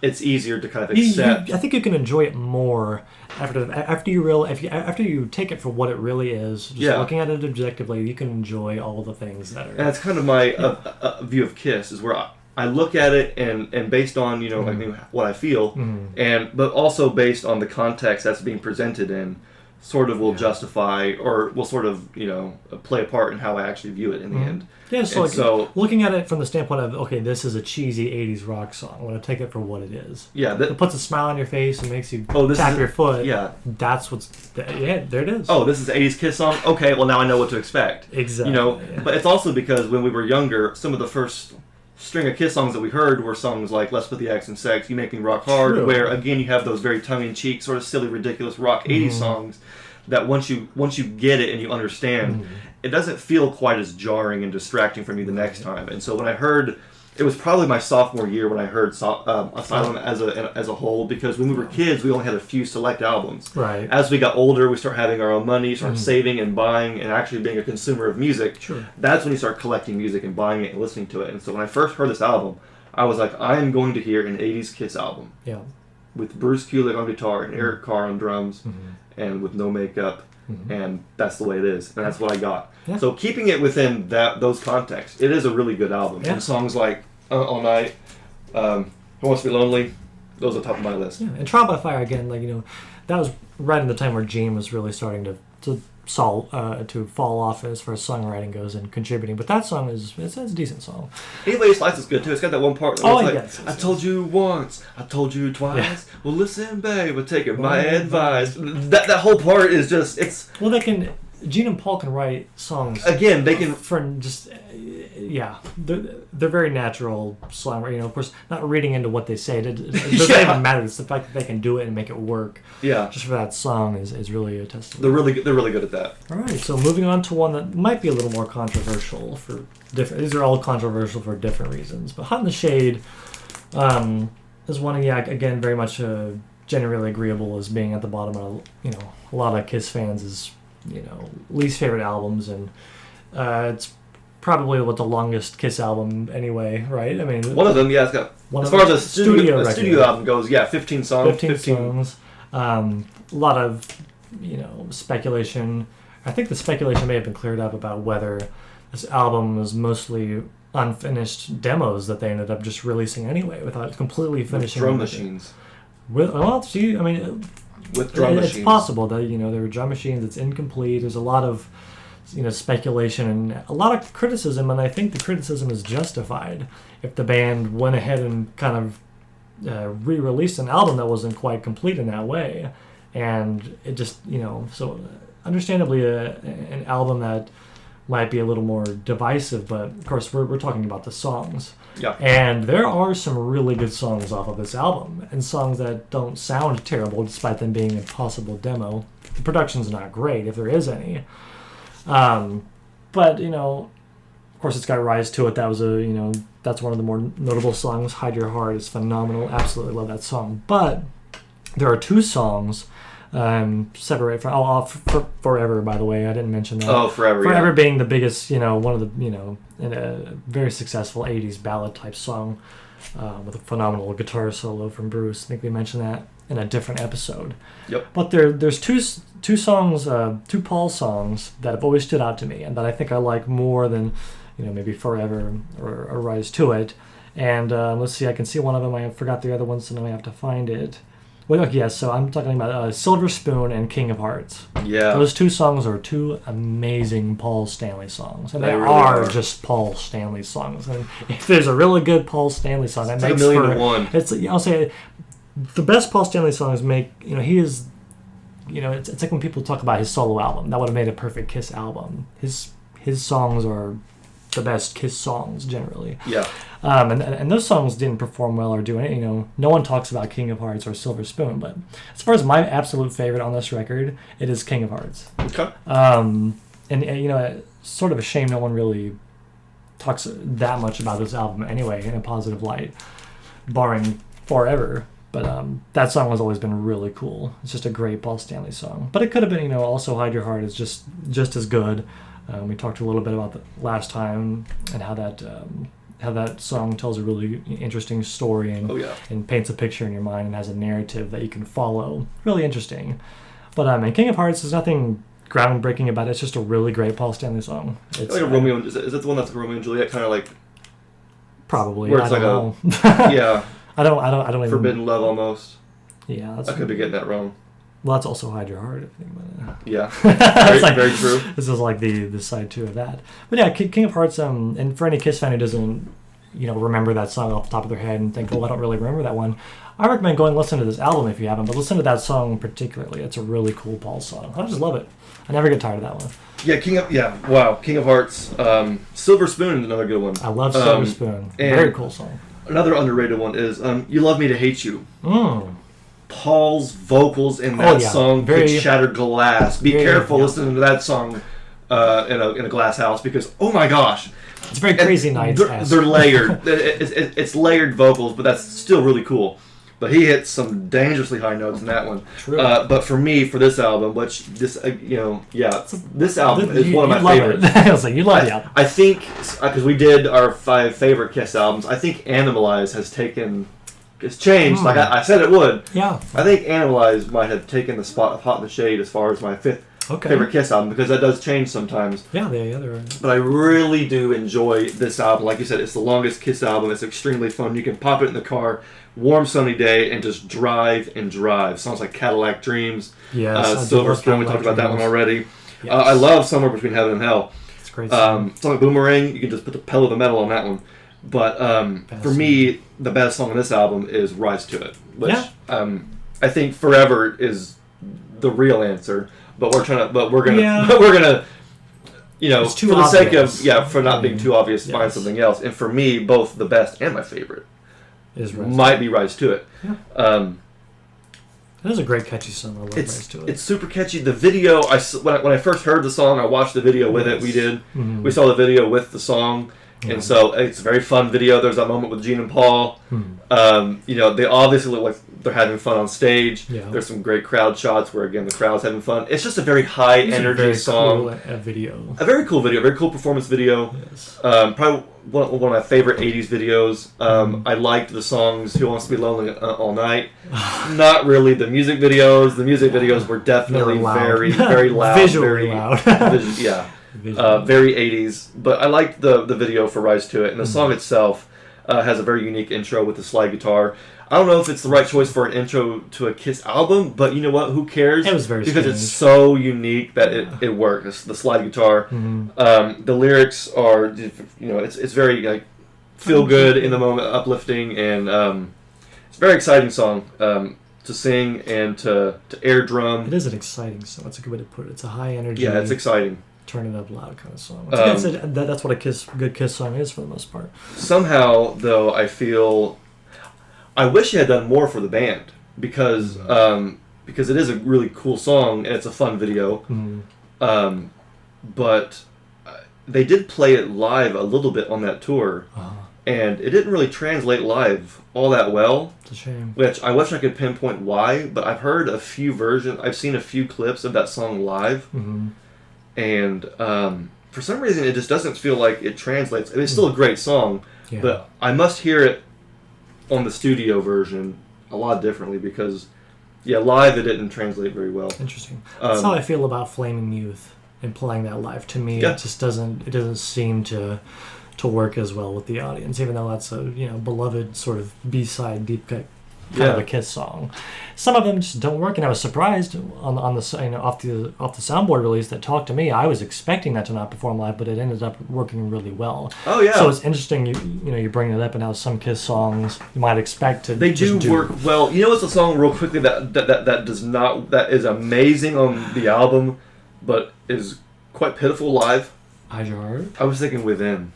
it's easier to kind of accept. I think you can enjoy it more after you take it for what it really is. Just looking at it objectively, you can enjoy all the things that are. And that's kind of my view of Kiss is where I look at it and based on what I feel, but also based on the context that's being presented in, sort of will justify or will sort of play a part in how I actually view it in the end. Yeah, so looking at it from the standpoint of this is a cheesy 80s rock song. I want to take it for what it is. Yeah, it puts a smile on your face and makes you tap your foot. Yeah, that's there it is. Oh, this is an 80s Kiss song. Okay, well now I know what to expect. Exactly. But it's also because when we were younger, some of the first string of Kiss songs that we heard were songs like "Let's Put the X in Sex," "You Make Me Rock Hard," where again you have those very tongue-in-cheek, sort of silly, ridiculous rock 80s songs that once you get it and you understand, it doesn't feel quite as jarring and distracting from you the next time. And so when I heard, it was probably my sophomore year when I heard Asylum as a whole, because when we were kids, we only had a few select albums. Right. As we got older, we start having our own money, start saving and buying and actually being a consumer of music. Sure. That's when you start collecting music and buying it and listening to it. And so when I first heard this album, I was like, I am going to hear an 80s Kiss album. Yeah. With Bruce Kulick on guitar and Eric Carr on drums and with no makeup. And that's the way it is. And that's what I got. Yeah. So keeping it within those contexts, it is a really good album. Yeah. And songs like All Night, Who Wants to Be Lonely, those are top of my list. Yeah. And Trial by Fire, again, that was right in the time where Gene was really starting to fall off as far as songwriting goes and contributing. But that song it's a decent song. Anyway, Slice is good too. It's got that one part where yes. I told you once, I told you twice. Yeah. Well, listen, babe, we're taking my advice. That whole part is just, it's... Well, Gene and Paul can write songs. Again, they can... They're very natural songwriting. Of course, not reading into what they say. It doesn't even matter. It's the fact that they can do it and make it work. Yeah. Just for that song is really a testament. They're really good at that. All right, so moving on to one that might be a little more controversial for different... These are all controversial for different reasons. But Hot in the Shade is one, again, very much generally agreeable as being at the bottom of, a lot of Kiss fans' least favorite albums. And it's probably the longest Kiss album anyway, right? I mean, one of them, it's got, as far as a studio album goes, 15 songs. 15 songs. A lot of, speculation. I think the speculation may have been cleared up about whether this album was mostly unfinished demos that they ended up just releasing anyway without completely finishing. With drum machines. With drum machines. It's possible that, there were drum machines, it's incomplete. There's a lot of speculation and a lot of criticism, and I think the criticism is justified if the band went ahead and kind of re-released an album that wasn't quite complete in that way. And it just, so understandably an album that might be a little more divisive, but of course we're talking about the songs. Yeah. And there are some really good songs off of this album, and songs that don't sound terrible despite them being a possible demo. The production's not great, if there is any. But, of course it's got Rise to It. That was that's one of the more notable songs. Hide Your Heart is phenomenal. Absolutely love that song. But there are two songs, separate from, Forever, by the way. I didn't mention that. Oh, Forever. Forever being the biggest, one of the, in a very successful 80s ballad type song, with a phenomenal guitar solo from Bruce. I think we mentioned that in a different episode. Yep. But there's two songs, two Paul songs that have always stood out to me and that I think I like more than, maybe Forever or Rise to It. And let's see, I can see one of them. I forgot the other one, so now I have to find it. Well, okay, yes, so I'm talking about Silver Spoon and King of Hearts. Yeah. Those two songs are two amazing Paul Stanley songs. And they really are just Paul Stanley songs. And if there's a really good Paul Stanley song, that makes for... I'll say the best Paul Stanley songs make, he is, it's like when people talk about his solo album. That would have made a perfect Kiss album. His songs are the best Kiss songs generally. Yeah. And those songs didn't perform well or do anything. No one talks about King of Hearts or Silver Spoon, but as far as my absolute favorite on this record, it is King of Hearts. Okay. And sort of a shame no one really talks that much about this album anyway in a positive light, barring Forever. But that song has always been really cool. It's just a great Paul Stanley song. But it could have been, also Hide Your Heart is just as good. We talked a little bit about that last time and how that song tells a really interesting story and paints a picture in your mind and has a narrative that you can follow. Really interesting. But in King of Hearts, there's nothing groundbreaking about it. It's just a really great Paul Stanley song. It's like a Romeo. Is that the one that's like Romeo and Juliet, kind of like? Probably. Where it's I don't like know. Yeah. I don't even... Forbidden Love almost. Yeah, I could be getting that wrong. Well, that's also Hide Your Heart, if you think about it. Yeah. Very true. This is like the side two of that. But yeah, King of Hearts, and for any Kiss fan who doesn't, remember that song off the top of their head and think, I don't really remember that one, I recommend going and listen to this album if you haven't, but listen to that song particularly. It's a really cool Paul song. I just love it. I never get tired of that one. Yeah, King of Hearts. Silver Spoon is another good one. I love Silver Spoon. Very cool song. Another underrated one is You Love Me to Hate You. Paul's vocals in that song could shatter glass. Be careful listening to that song in a glass house, because oh my gosh, it's very Crazy Nights. They're layered. It's layered vocals, but that's still really cool. But he hits some dangerously high notes in that one. True. But for me, for this album, which this this album is one of my favorites. I was like, you love the album. I think because we did our 5 favorite Kiss albums, I think Animalize has changed. Like I said it would. Yeah. I think Animalize might have taken the spot of Hot in the Shade as far as my 5th favorite Kiss album, because that does change sometimes. Yeah, they're right. But I really do enjoy this album. Like you said, it's the longest Kiss album. It's extremely fun. You can pop it in the car, warm sunny day, and just drive and drive. Sounds like Cadillac Dreams. Silver Spoon, we talked about that one already. Yes. I love Somewhere Between Heaven and Hell. It's great. Song like Boomerang, you can just put the pedal to the metal on that one. But for me, the best song on this album is Rise to It, which I think Forever is the real answer. But we're gonna, you know, for the sake of for not being too obvious, find something else. And for me, both the best and my favorite might be Rise to It. Yeah. It is a great catchy song. I love Rise to It. It's super catchy. The video, when I first heard the song, I watched the video with it. We did. Mm-hmm. We saw the video with the song. And so it's a very fun video. There's that moment with Gene and Paul. You know, they obviously look like they're having fun on stage. Yeah. There's some great crowd shots where, again, the crowd's having fun. It's just a very high energy song. Cool video. A very cool video. A very cool performance video. Yes. Probably one of my favorite 80s videos. I liked the songs Who Wants to Be Lonely All Night. Not really the music videos. The music videos were definitely very, very loud. Visually loud. Very 80s, but I liked the video for Rise to It, and the song itself has a very unique intro with the slide guitar. I don't know if it's the right choice for an intro to a Kiss album, but you know what? Who cares? It was very because strange. It's so unique that it worked. It's the slide guitar. The lyrics are, you know, it's very like feel good in the moment, uplifting, and it's a very exciting song to sing and to air drum. It is an exciting song. That's a good way to put it. It's a high energy. Yeah, it's exciting. Turn it up loud kind of song. That's what a good Kiss song is for the most part. Somehow, though, I feel I wish he had done more for the band, because it is a really cool song and it's a fun video. But they did play it live a little bit on that tour, and it didn't really translate live all that well. It's a shame. Which I wish I could pinpoint why, but I've heard a few versions. I've seen a few clips of that song live. And for some reason, it just doesn't feel like it translates. It's still a great song, but I must hear it on the studio version a lot differently, because, live it didn't translate very well. Interesting. That's how I feel about Flaming Youth and playing that live. To me, it just doesn't seem to work as well with the audience, even though that's a beloved sort of B-side deep cut kind of a Kiss song. Some of them just don't work, and I was surprised on the off the soundboard release that Talk to Me. I was expecting that to not perform live, but it ended up working really well. Oh yeah. So it's interesting you bring it up, and how some Kiss songs you might expect to do work well. You know, it's a song real quickly that is amazing on the album, but is quite pitiful live. Hide Your Heart. I was thinking Within.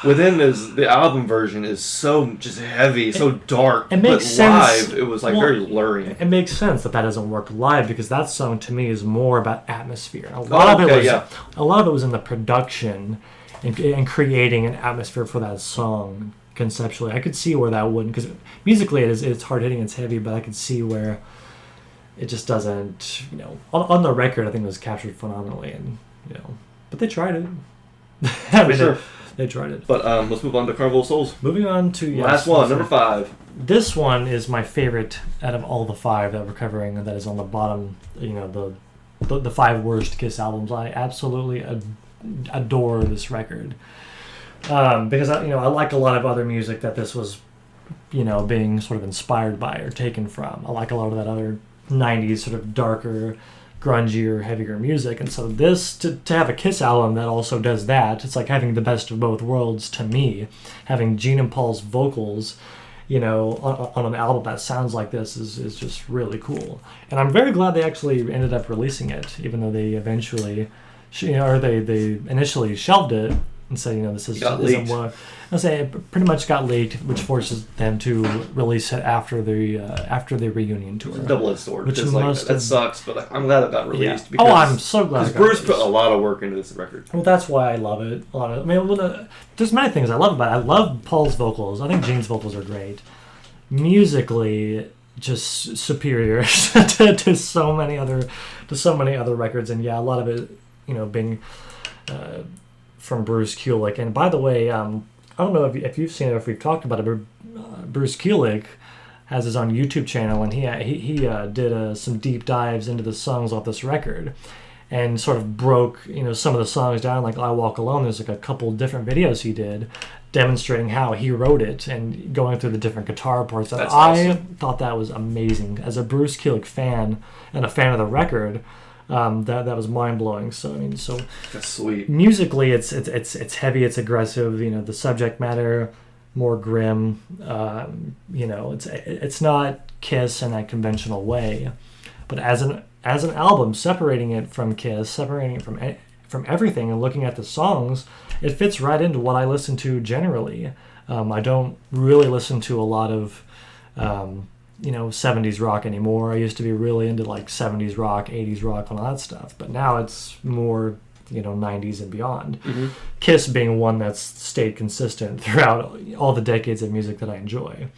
Within the album version is so just heavy, so dark. It makes sense. Live, it was very blurry. It makes sense that doesn't work live, because that song to me is more about atmosphere. A lot of it was in the production and creating an atmosphere for that song conceptually. I could see where that wouldn't, because musically it's hard hitting, it's heavy, but I could see where it just doesn't. On the record, I think it was captured phenomenally, and but they tried it. Sure. They tried it. But let's move on to Carnival of Souls. Moving on to last one, number 5. This one is my favorite out of all the 5 that we're covering, and that is on the bottom. The 5 worst Kiss albums. I absolutely adore this record, because I like a lot of other music that this was, being sort of inspired by or taken from. I like a lot of that other 90s sort of darker, grungier, heavier music, and so this to have a Kiss album that also does that, it's like having the best of both worlds to me. Having Gene and Paul's vocals, on an album that sounds like this is just really cool, and I'm very glad they actually ended up releasing it, even though they eventually, they initially shelved it and said, this Got isn't leaked. what. I say it pretty much got leaked, which forces them to release it after the reunion tour. It's a double-edged sword. Which Which must that have- sucks, but I'm glad it got released. Yeah. Because, Oh, I'm so glad. Because Bruce put a lot of work into this record. Well, that's why I love it. There's many things I love about it. I love Paul's vocals. I think Gene's vocals are great. Musically, just superior to so many other records, and yeah, a lot of it, being from Bruce Kulick. And by the way, I don't know if you've seen it or if we've talked about it, but Bruce Kulick has his own YouTube channel, and he did some deep dives into the songs off this record, and sort of broke some of the songs down. Like I Walk Alone, there's like a couple different videos he did demonstrating how he wrote it and going through the different guitar parts. That's I awesome. thought that was amazing. As a Bruce Kulick fan and a fan of the record, that was mind blowing. So That's sweet. musically, it's heavy, it's aggressive. The subject matter more grim. It's not Kiss in that conventional way, but as an album, separating it from Kiss, separating it from everything, and looking at the songs, it fits right into what I listen to generally. I don't really listen to a lot of 70s rock anymore. I used to be really into like 70s rock, 80s rock, and all that stuff, but now it's more 90s and beyond. Mm-hmm. Kiss being one that's stayed consistent throughout all the decades of music that I enjoy.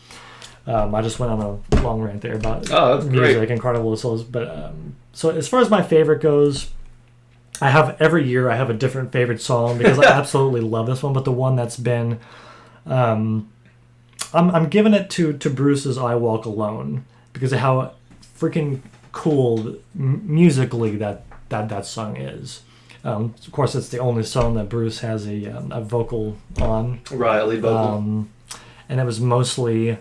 I just went on a long rant there about that's music great. and Carnival of Souls, but so as far as my favorite goes, every year I have a different favorite song because I absolutely love this one, but the one that's been I'm giving it to Bruce's I Walk Alone because of how freaking cool musically that song is. Of course, it's the only song that Bruce has a vocal on. Right, lead vocal. And it was mostly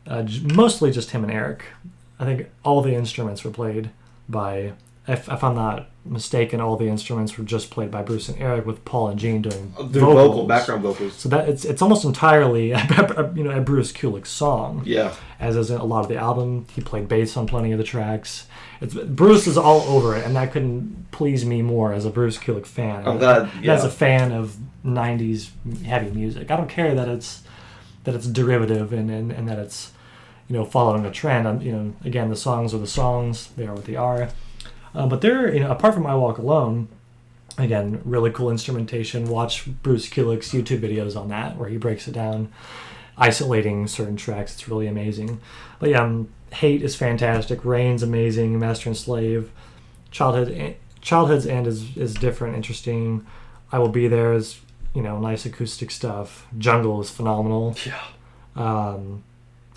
just him and Eric. I think all the instruments were played by, if I'm not mistaken, all the instruments were just played by Bruce and Eric, with Paul and Gene doing vocals. Background vocals. So that it's almost entirely a Bruce Kulick song. Yeah. As is a lot of the album, he played bass on plenty of the tracks. Bruce is all over it, and that couldn't please me more as a Bruce Kulick fan. I'm glad. Yeah. As a fan of '90s heavy music, I don't care that it's derivative and that it's following a trend. Again, the songs are the songs; they are what they are. But they're apart from I Walk Alone, again, really cool instrumentation. Watch Bruce Kulick's YouTube videos on that, where he breaks it down, isolating certain tracks. It's really amazing. But yeah, Hate is fantastic. Rain's amazing. Master and Slave. Childhood's End is different, interesting. I Will Be There is nice acoustic stuff. Jungle is phenomenal. Yeah.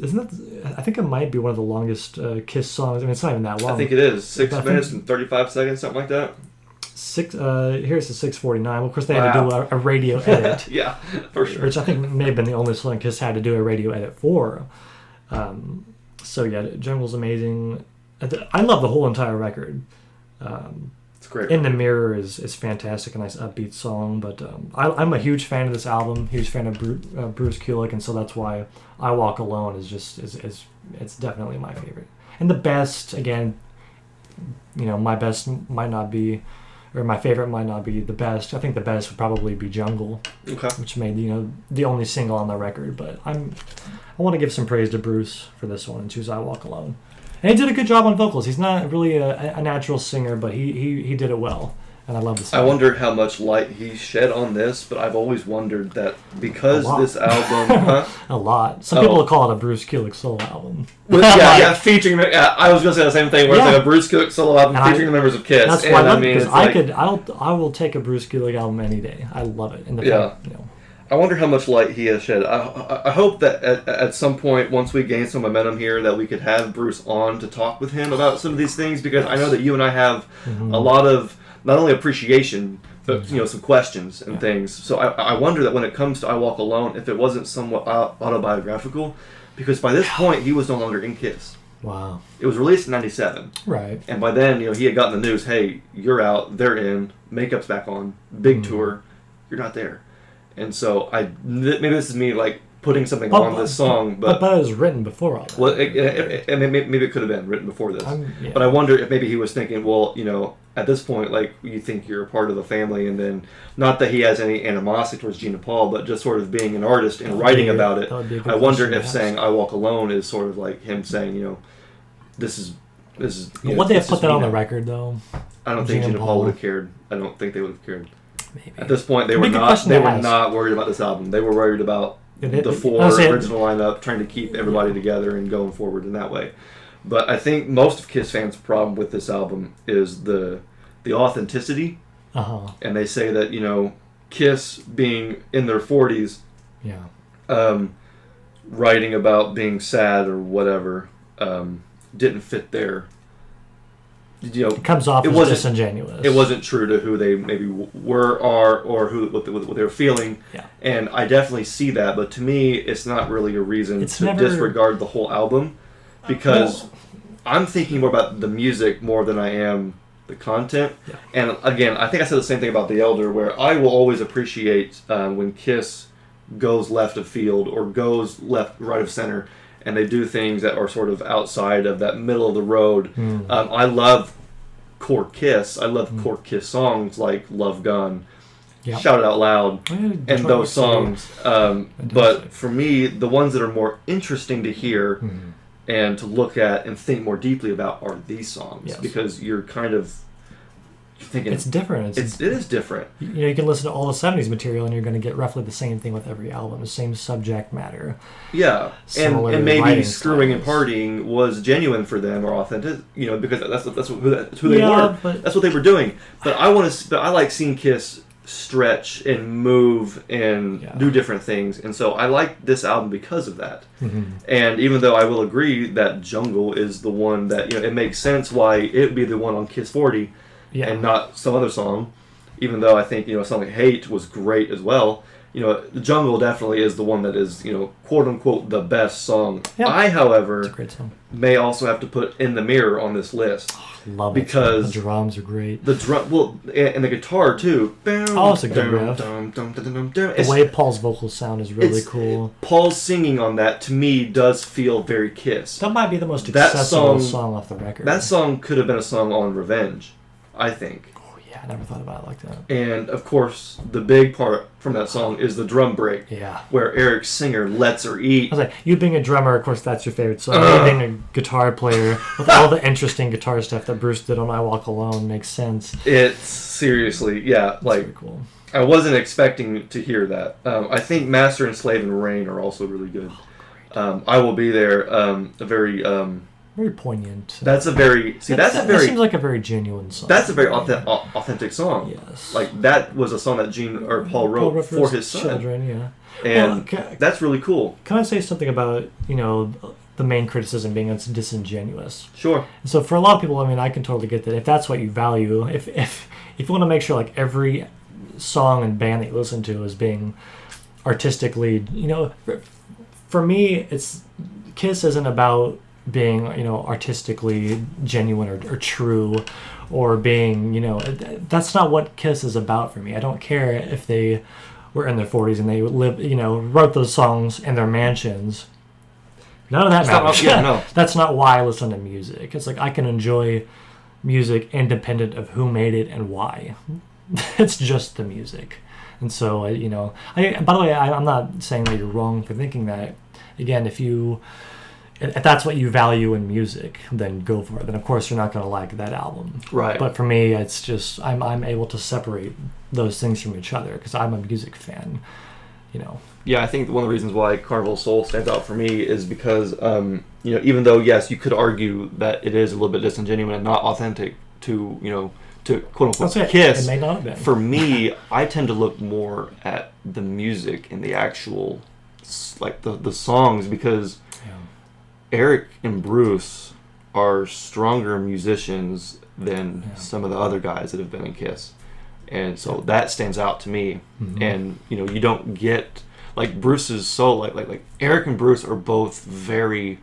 Isn't that? I think it might be one of the longest Kiss songs. I mean, it's not even that long. I think it is 6 I think- minutes and 35 seconds, something like that. Here's the 6:49. Well, of course, they had to do a radio edit. Yeah, for sure. Which I think may have been the only song Kiss had to do a radio edit for. So yeah, Jungle's amazing. I love the whole entire record. It's great. In the Mirror is fantastic, a nice upbeat song. But I'm a huge fan of this album, huge fan of Bruce Kulick, and so that's why I Walk Alone is it's definitely my favorite. And the best, again, my best might not be, or my favorite might not be the best. I think the best would probably be Jungle, Okay. which made the only single on the record. But I want to give some praise to Bruce for this one and choose I Walk Alone. And he did a good job on vocals. He's not really a natural singer, but he did it well, and I love the song. I wondered how much light he shed on this, but I've always wondered that because A lot. this album, huh? A lot. Some people will call it a Bruce Kulick solo album. yeah, featuring. Yeah, I was gonna say the same thing. Where it's Yeah. like a Bruce Kulick solo album And featuring the members of Kiss. That's and why I love it, it's because I will take a Bruce Kulick album any day. I love it. And the Yeah. fact, I wonder how much light he has shed. I hope that at some point, once we gain some momentum here, that we could have Bruce on to talk with him about some of these things, because I know that you and I have a lot of not only appreciation, but some questions and things. So I wonder that when it comes to I Walk Alone, if it wasn't somewhat autobiographical, because by this point he was no longer in Kiss. Wow. It was released in '97, Right. and by then he had gotten the news: hey, you're out, they're in, makeup's back on, big tour, you're not there. And so maybe this is me like putting something on this song, but it was written before all that. maybe it could have been written before this. Yeah. But I wonder if maybe he was thinking, well, at this point, like, you think you're a part of the family, and then, not that he has any animosity towards Gina Paul, but just sort of being an artist and writing about it. I wonder if saying "I Walk Alone" is sort of like him saying, this is. Would they have put that on the record though? I don't think Gina Paul would have cared. I don't think they would have cared. Maybe. At this point, they were not. They were not worried about this album. They were worried about the four original lineup, trying to keep everybody together and going forward in that way. But I think most of Kiss fans' problem with this album is the authenticity. And they say that, Kiss being in their 40s, writing about being sad or whatever, didn't fit their. It comes off as disingenuous. It wasn't true to who they maybe were, are, or what they were feeling. Yeah. And I definitely see that, but to me, it's not really a reason to disregard the whole album, because I'm thinking more about the music more than I am the content. Yeah. And again, I think I said the same thing about The Elder, where I will always appreciate when Kiss goes left of field or goes right of center, and they do things that are sort of outside of that middle of the road. I love core Kiss. I love core Kiss songs like Love Gun, Shout It Out Loud, and those songs. But for me, the ones that are more interesting to hear and to look at and think more deeply about are these songs, because you're kind of thinking it's different. It is different. You can listen to all the 70s material and you're going to get roughly the same thing with every album, the same subject matter. Yeah, and maybe Screwing and Partying was genuine for them or authentic, because that's who they were. That's what they were doing. But I like seeing Kiss stretch and move and do different things, and so I like this album because of that. And even though I will agree that Jungle is the one that it makes sense why it would be the one on Kiss 40 and not some other song, even though I think a song like Hate was great as well. The Jungle definitely is the one that is quote unquote the best song. I, however, it's a great song. May also have to put In the Mirror on this list. Love because it. The drums are great. The drum, and the guitar too. It's a good riff. The way Paul's vocals sound is really cool. Paul's singing on that to me does feel very Kiss. That might be the most accessible song off the record. That song could have been a song on Revenge, I think. Oh yeah, I never thought about it like that. And of course, the big part from that song is the drum break. Yeah. Where Eric Singer lets her eat. I was like, you being a drummer, of course, that's your favorite song. You being a guitar player with all the interesting guitar stuff that Bruce did on I Walk Alone makes sense. It's seriously, That's really cool. I wasn't expecting to hear that. I think Master and Slave and Rain are also really good. I Will Be There, a very poignant. That seems like a very genuine song. That's a very authentic song. Yes. Like that was a song that Paul wrote for his son. Children, And that's really cool. Can I say something about, the main criticism being it's disingenuous? Sure. So for a lot of people, I can totally get that. If that's what you value, if you want to make sure like every song and band that you listen to is being artistically, for me, Kiss isn't about being artistically genuine or true, or being that's not what Kiss is about for me. I don't care if they were in their 40s and they wrote those songs in their mansions. None of that matters. That's not why I listen to music. It's like I can enjoy music independent of who made it and why. It's just the music. And so by the way, I'm not saying that you're wrong for thinking that. Again, if that's what you value in music, then go for it. Then of course you're not going to like that album. Right. But for me, it's just I'm able to separate those things from each other because I'm a music fan. Yeah, I think one of the reasons why Carnival of Souls stands out for me is because even though yes, you could argue that it is a little bit disingenuous and not authentic to to quote unquote Kiss. It may not have been. For me, I tend to look more at the music and the actual like the songs because. Eric and Bruce are stronger musicians than some of the other guys that have been in Kiss. And so that stands out to me. And, you don't get... Like, Bruce's solo... Like Eric and Bruce are both very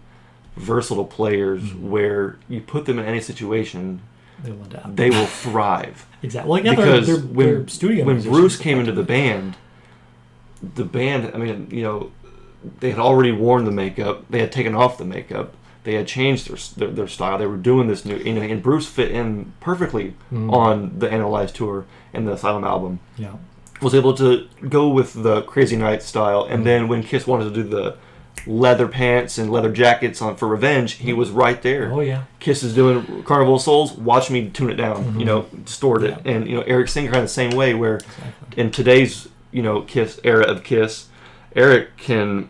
versatile players where you put them in any situation, they will thrive. Exactly. Well, because they're when Bruce came into the band, they had already worn the makeup. They had taken off the makeup. they had changed their style. They were doing this new, and Bruce fit in perfectly on the Analyze tour and the Asylum album. Yeah. Was able to go with the Crazy Night style, and then when Kiss wanted to do the leather pants and leather jackets for Revenge, he was right there. Oh yeah. Kiss is doing Carnival of Souls. Watch me tune it down. Distort it, and Eric Singer kind of the same way. Where in today's Kiss era of Kiss, Eric can.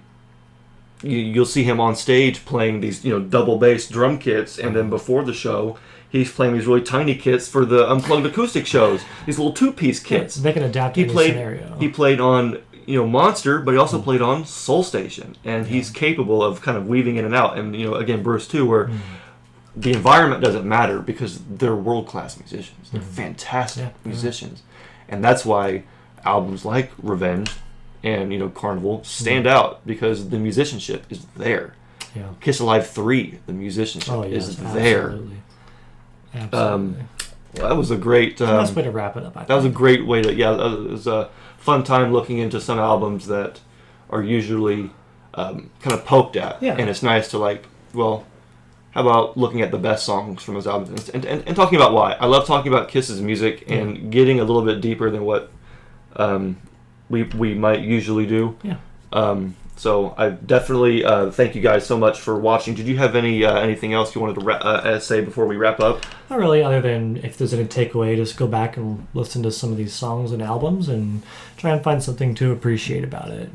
You'll see him on stage playing these double bass drum kits, and then before the show, he's playing these really tiny kits for the unplugged acoustic shows. These little 2-piece kits. They can adapt to any scenario. He played on Monster, but he also played on Soul Station, and he's capable of kind of weaving in and out. And again, Bruce too, where the environment doesn't matter because they're world-class musicians. They're fantastic musicians, and that's why albums like Revenge and Carnival stand out because the musicianship is there. Yeah. Kiss Alive 3, the musicianship is there. Absolutely. Well, that was a great. Nice way to wrap it up. That was a great way to. It was a fun time looking into some albums that are usually kind of poked at, and it's nice to how about looking at the best songs from those albums and talking about why. I love talking about Kiss's music and getting a little bit deeper than what we might usually do. Yeah. So I definitely thank you guys so much for watching. Did you have anything else you wanted to say before we wrap up? Not really, other than if there's any takeaway, just go back and listen to some of these songs and albums and try and find something to appreciate about it.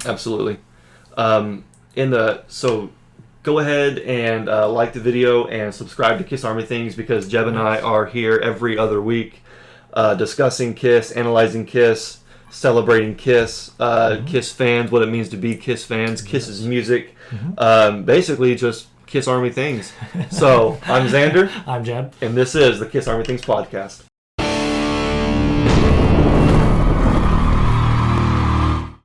Absolutely. So go ahead and like the video and subscribe to Kiss Army Things because Jeb and I are here every other week discussing Kiss, analyzing Kiss, celebrating Kiss, Kiss fans, what it means to be Kiss fans, Kiss's music, basically just Kiss Army Things. So I'm Xander. I'm Jeb. And this is the Kiss Army Things podcast.